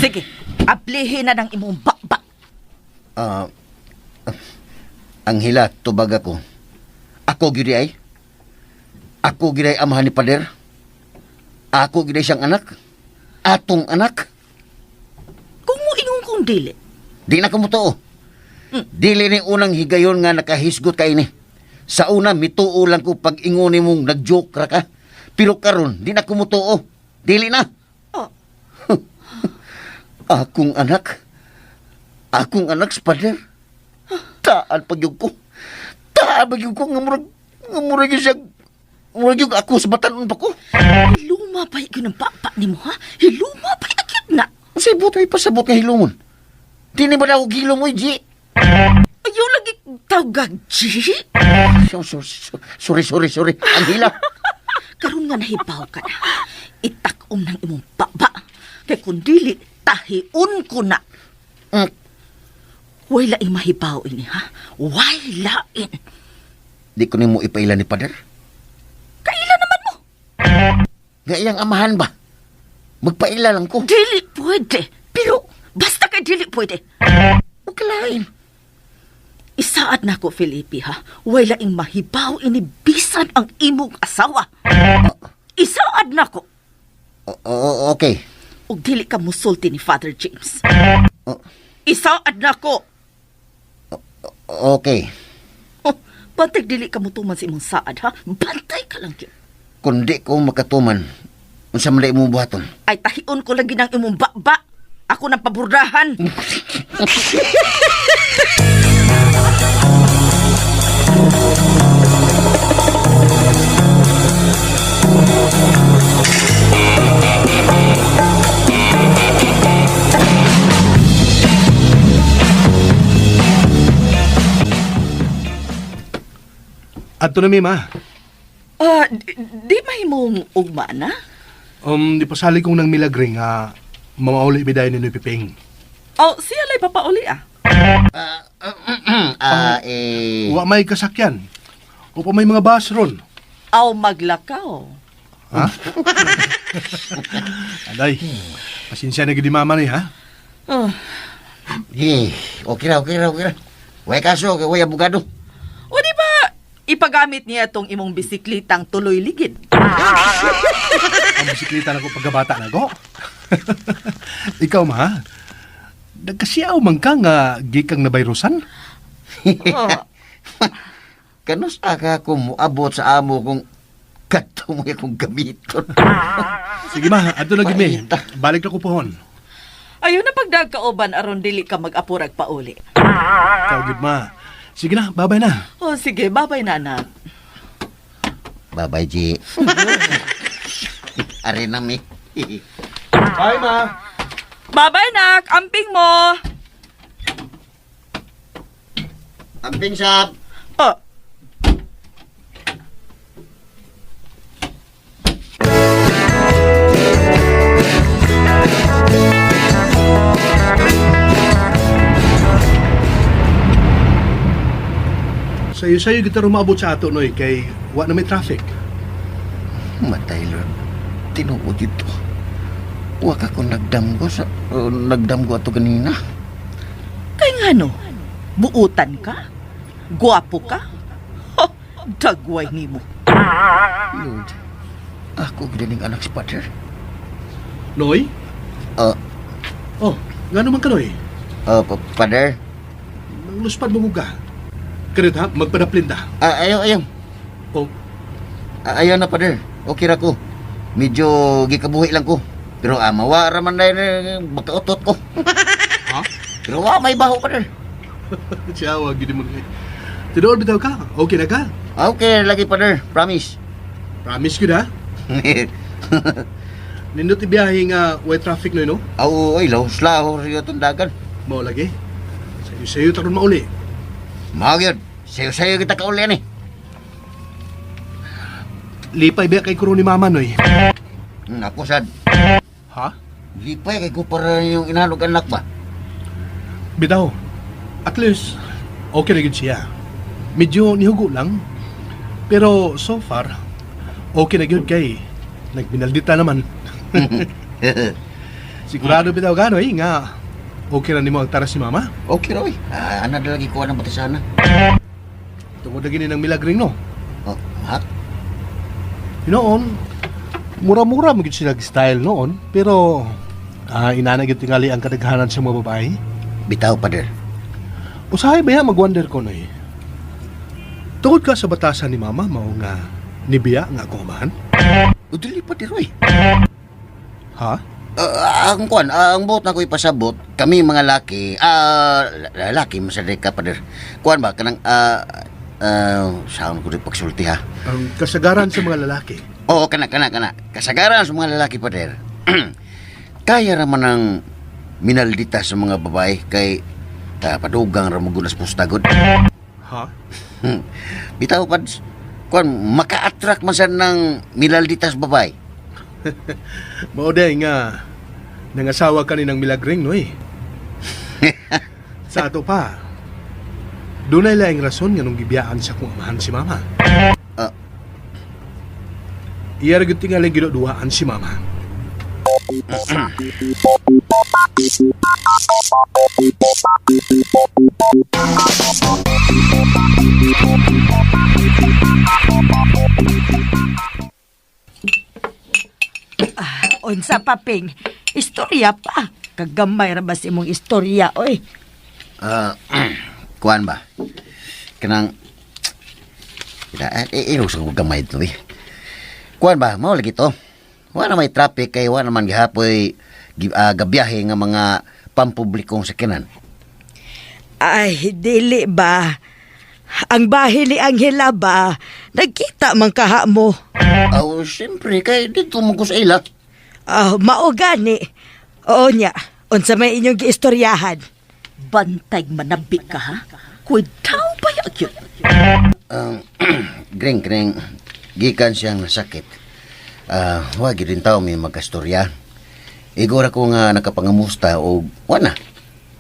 Sige, aplihin na ng imong bakbak. Ang hila, tubag ako. Ako giday? Ako giday amahan ni Pader? Ako giday siyang anak? Atong anak? Kung mo ingon kong dili. Di na kamuto. Dili ni unang higayon nga nakahisgot ka ini. Sa una, mituo lang ko pag inguni mong nag-joke ra ka. Pero karon, di na kumuto. Dili na. Akong anak? Akong anak sa Pader? Taan pagyog ko. Taan pagyog ko. Ngamurag siya. Ngamurag ako sa batanon pa ko. Hiluma pa yung ng papa ni mo, ha? Hiluma pa yung akit na. Sa ibutay pasabot nga hilumon. Di ni ba daw gilo mo, G? Ayaw lagi tawag, G? Sorry. Ang hila. Karon nga nahibaw ka na. Itakom ng imong baba. Kaya kung dili, tahiun ko na. Way laing mahibaw ini, ha? Way lain. Di ko ni mo ipaila ni Pader. Kaila naman mo. Nga iyang amahan ba? Magpaila lang ko. Dili pwede. Pero basta kay dili pwede. Huwag kalain. Isaad na ko, Felipe, ha? Way laing mahibaw ini bisan ang imong asawa. Isaad na ko. Okay. Ug dili ka musulti ni Father James. Isaad na ko. Okay. Bantay dili ka mutuman sa imong saad, ha? Bantay ka lang yun. Kung di ko makatuman, unsa man imong buhaton? Ay tahion ko lagi ng imong baba. Ako nang paburdahan. Ato na, ma. Di mahimong ugma na? Di pasali kong nang milagring nga mamauli biday ni Noy Piping. Siya lay papauli Wa may kasakyan. O pa may mga bus ron. Maglakaw. Ha? Aday, pasensya na gidi mama ni, ha? Okay ra. Way kaso, way abogado. O di ba, ipagamit niya itong imong bisiklitang tuloy ligid? Ang bisikleta na ko pagkabata na ko. Ikaw, ma, nagkasiyaw man ka nga gikang na bayrusan? Kanus aga ko moabot sa amo kung kato mo akong gamiton. Sige, ma, ato na gimi. Balik na ko pohon. Ayun na pagdagkaoban aron dili ka mag-apurag pauli. Ikaw, gid, ma. Sige na, babay na. Sige, babay na, anak. Bye-bye, G. Ari na, mi. Bye, ma. Babay, nak. Amping mo. Amping sab. Sayo-sayo kita rumabot sa ato, Noy, kay wa na may traffic. Matay, Lord. Tinuod dito. Wa ka ko nagdamgo ato ganina. Kay nga no, buutan ka? Guwapo ka? Dagway ni mo. Lord, ako gining anak si Father. Noy? Nga naman ka, Noy? Father? Nangluspad mo ka. Kanit ha, magpadaplinda. Ayaw. Ayaw na, Father. Okay ra ko. Medyo gikabuhi lang ko. Pero mawa raman na magkautot ko. Ha? Pero may baho, Father. Siyawa, gini mo na. Tinuod bitaw ka? Okay na ka? Okay, lagi, Father. Promise. Promise ko na? Nindot ibiyahe nga way traffic, Noy, no? Slaho siya itong dagan. Mao lagi. Sayo-sayo taron mauli. Mga yun. Sayo-sayo kita kaulian eh. Lipay ba kay kuro ni mama, Noy? Ako, sad. Ha? Lipay kay ko para yung inanog anak ba? Bitaw, at least, okay na gid siya. Medyo nihugo lang. Pero so far, okay na gid kay nagbinaldita naman. Sigurado bitaw ka, Noy, nga okay na ni mo agtara si mama? Okay na, ana lagi ko ng batisana. Tungod na gini ng milagring, no? Ha? Noon, mura-mura magiging sila style noon, pero inanagit tingali ang kadaghanan sa mga babae. Bitaw, Father. Usahay ba yan mag-wonder ko, Noy? Tungod ka sa batasan ni mama, mao nga nibiya nga kumahan? Udili, Father, oy. Ha? Ang buot na ko ipasabot, kami mga lalaki, masaday ka, Father. Kuan ba, kanang, saan ko rin pagsulti, ha? Ang kasagaran sa mga lalaki. Oo, kana. Kasagaran sa mga lalaki, Father. Kaya raman ang minaldita sa mga babae kay padugang ramagunas pustagod. Ha? Bitaw, Pads. Kuan, maka-attract man saan ng minaldita sa babae. Mauday nga, nangasawa ka ni ng milagring, Noy. Sa ato pa, doon ay laing rason nga nung gibiyaan sa kumamahan si mama. Iyaragod tingaling ginuduhaan si mama. Unsa pa, Ping? Istorya pa. Kagamay ra ba si mong istorya, oy? Kuan ba? Kanang, ilusang ko gamay ito, eh. Kuan ba? Mao lagi to. Wala may traffic kay wala man gihapoy gabiyahe nga mga pampublikong sakyanan. Ay, dili ba? Ang bahay ni Angela ba? Nagkita man kaha mo. Siyempre, kay dito mo ko sa ila. Mao gani. Oo niya, unsa may inyong giistoryahan? Bantay manabi ka, ha? Kuidaw ba yun? Gring, gikan siyang nasakit. Wag din tao may magkastorya. Igor ako nga nakapangamusta o wana.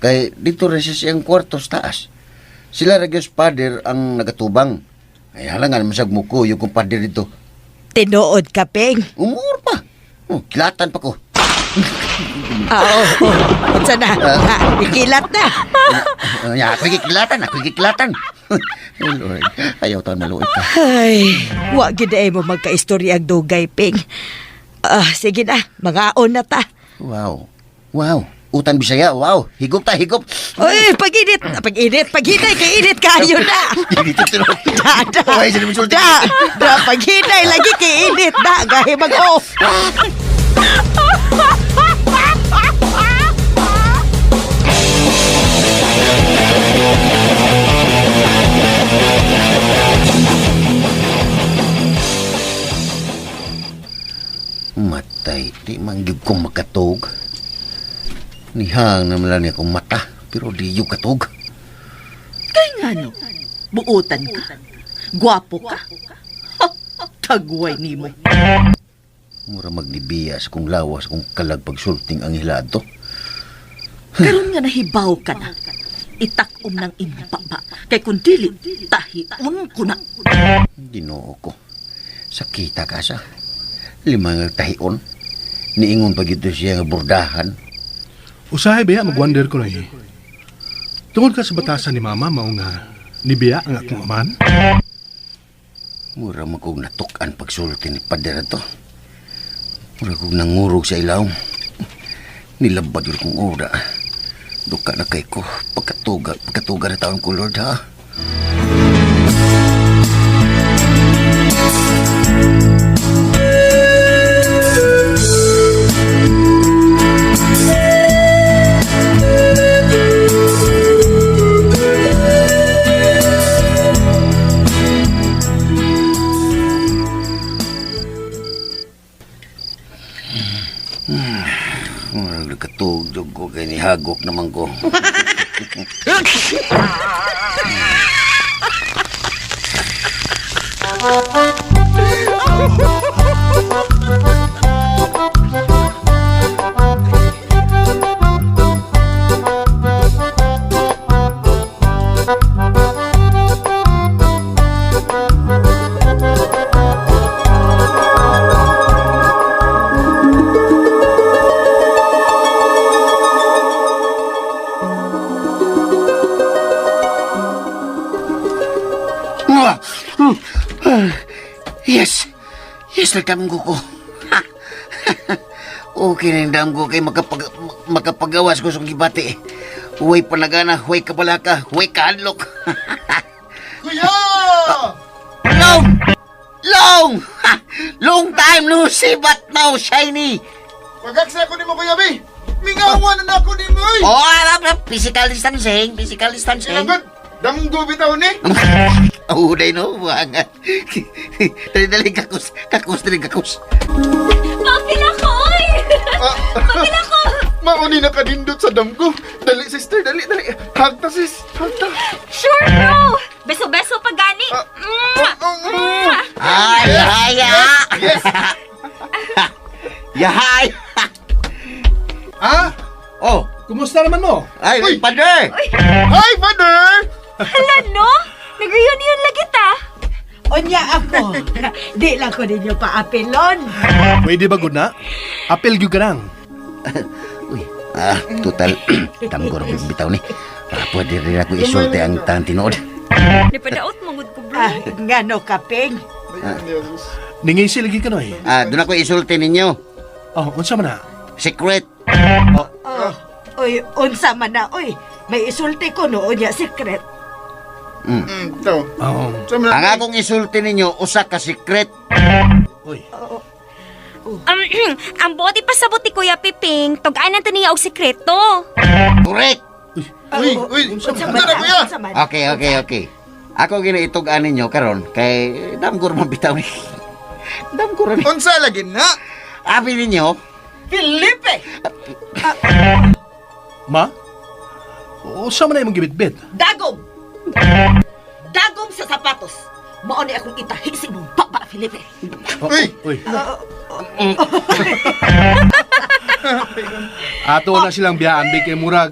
Kay dito rin siya siyang kwarto sa taas. Sila Regios Pader ang nagatubang. Ay halangan masag mo ko yung kumpader dito. Tinuod ka, Ping. Umur pa. Kilatan pa ko. Oo. Unsa na? Ikilat na. Ako'y gikilatan. Oh, Lord, ayaw taon maluoy ka. Ay, wa gid ay mo magkaistorya ang dugay, Ping. Sige na, mga-on na ta. Wow. Utan Bisaya, wow. Higop. Uy, pag-init, kay init kayo na. Pag-hinay lagi kay init na, gahi mag-off. Matay, di manggib kong makatog. Nihang naman lang niya kong mata, pero di yung katog. Kay nga no, buutan ka. Gwapo ka. Tagway ni mo. Mura magnibiya sa kong lawas kung kalagpagsulting ang hilado. Karon nga nahibaw ka na. Itakom ng impapa. Kay kung dili, tahiun ko na. Ginoo ko. Sakita ka sa. Limang tahion. Niingon pa gito siya nga bordahan. Usahay ba mag-wonder ko na Tungod ka sa batasan ni Mama, mao nga nibiya ang akong aman. Mura magkong natukan pagsulti ni Pader to. Mura kong nangurog sa ilaw. Nilabad yun kong ora. Duka na kay ko. Pagkatuga na taon ko, Lord, ha? Nagkatugdog ko kay nihagok naman ko. Yes, nagdamgo ko. Okay na yung damgo kay makapagawas ko sa gibati. Huway panagana, huway kabalaka, huway kaanlok. Kuya! Long time no see, but now shiny. Pagkaksa ko ni mo, Kuya Bi. Mingawan na ako ni mo, eh. Harap. Physical distancing. Sinagot, damgo bitaw ni. Uday no, buhangan. Dali, kakus. Mapil ako, oy! Mapil ako! Mauni na kadindot sa damgo. Dali, sister, dali. Hagta, sis. Hagta. Sure, bro! Beso-beso pa gani. Ay! Yes! Yahay! Ha? Oh, Kumusta naman mo? ay, Uy! Pader! Hi, Father! Hala, no? Nag-reunion lagi ta. Onya ako. Di lang ko ninyo paapilon. Pwede ba gud na? Apel gyud ka nang. Uy, total, damgor bitaw ni. Pwede rin ako isulti ang tantinood. Napadaot mangod ko, bro. Ngano ka, Ping? Ningisi lagi ka no Doon ako isulti ninyo. Oh, unsa man na? Secret. Uy, unsa man na, uy. May isulti ko no, unya secret. Ito. Oh. Ang akong isulti ninyo, usa ka secret. Uy. Ang body pasabot ni Kuya Piping, tug-anan to niya og sekreto. Correct. Uy! Unsa man Tara, na, Kuya! unsa man. Okay. Ako ginaitog-an ninyo karon kay damgor man bitaw ni. Damgor ni. Unsa lagi na? Abi ninyo, Felipe! Ma? Unsa man na imong gibitbit? Dagom! Dagom sa sapatos. Mao ni akong itahi si mong baba, Felipe. Uy. Ato na silang biyaan, kay murag.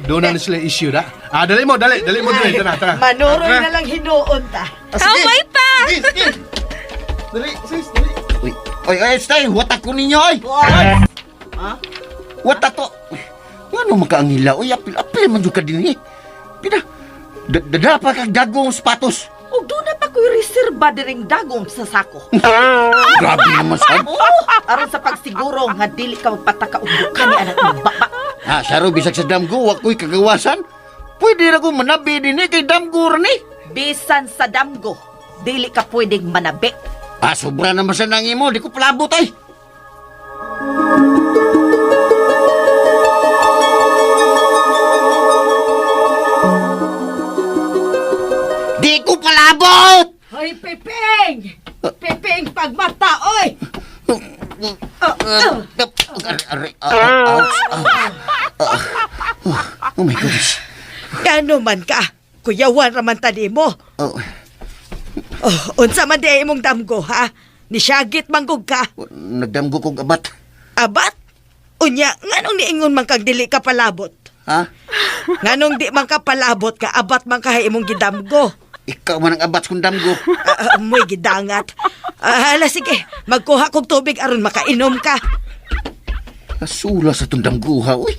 Doon na sila issue, da? Dali mo, dali mo. Tara. Manuroy na lang hinuon ta. Kamay pa! Dali, sis, dali. Oy, stay, wata ko ninyo, oy. Wata to. Ano makaangila, oy, apil man yung ka din, eh. Pina, dadapa kang dagong sapatos. O doon na pa ko'y reserba diring dagong sa sako. Grabe naman, sad. Aron sa pagsiguro nga dili ka magpatakaugbo ka ni anak ng baba. Saro, bisag sa damgo, wako'y kagawasan. Pwede na ko manabi din, eh, kay damgo rin, eh. Bisan sa damgo, dili ka pwedeng manabi. Sobra naman sa nangi mo, di ko palabot, ay. Di ko palabot! Hoy, Pepeng! Pepeng, pagmata, oy! Oh my goodness. Ano man ka? Kuyawan raman tadi mo. Unsa man di imong damgo, ha? Nisyagit manggog ka. Nagdamgo kong abat. Abat? Unya, nganong niingon man kag dili ka palabot? Ha? Nganong di man ka palabot ka, abat man ka imong gidamgo. Ikaw man ang abat kong damgo. Mo'y gidangat. Hala, sige, magkuha kong tubig aron makainom ka. Nasula sa itong damguha, uy.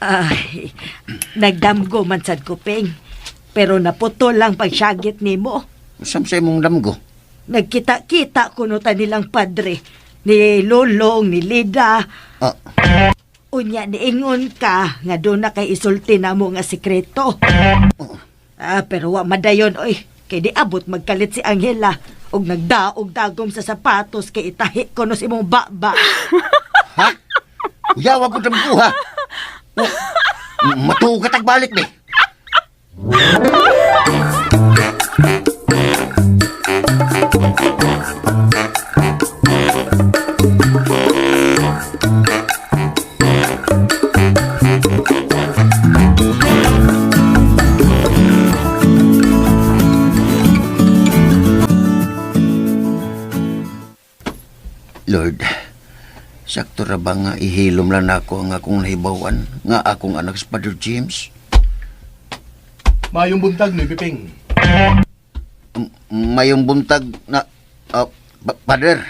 Ay, nagdamgo man sad kuping. Pero naputol lang pagsyagit nimo. Saan sa imong damgo? Nagkita-kita kuno ta nilang padre. Ni Lolong, ni Lida. Unya, niingon ka nga doon na kay isulti na mo nga sikreto. Pero wa madayon, oy. Kay di abot magkalit si Angela. Og nagdaog dagom sa sapatos kay itahi ko no si mong baba. Ha? Yawa ko damguha. Matugat ang balik, be. Lord, sakto ra ba nga ihilom lang ako ang akong nahibawan nga akong anak sa Father James? Mayong buntag ni Piping. Mayong buntag na... Father.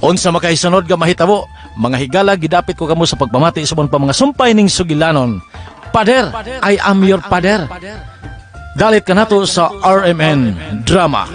Unsa makaisunod nga mahitabo, mga higala gidapit ko kamo sa pagpamati sa pa mga sumpay ning sugilanon. Pader, I am your pader. Dalit ka nato sa RMN Drama.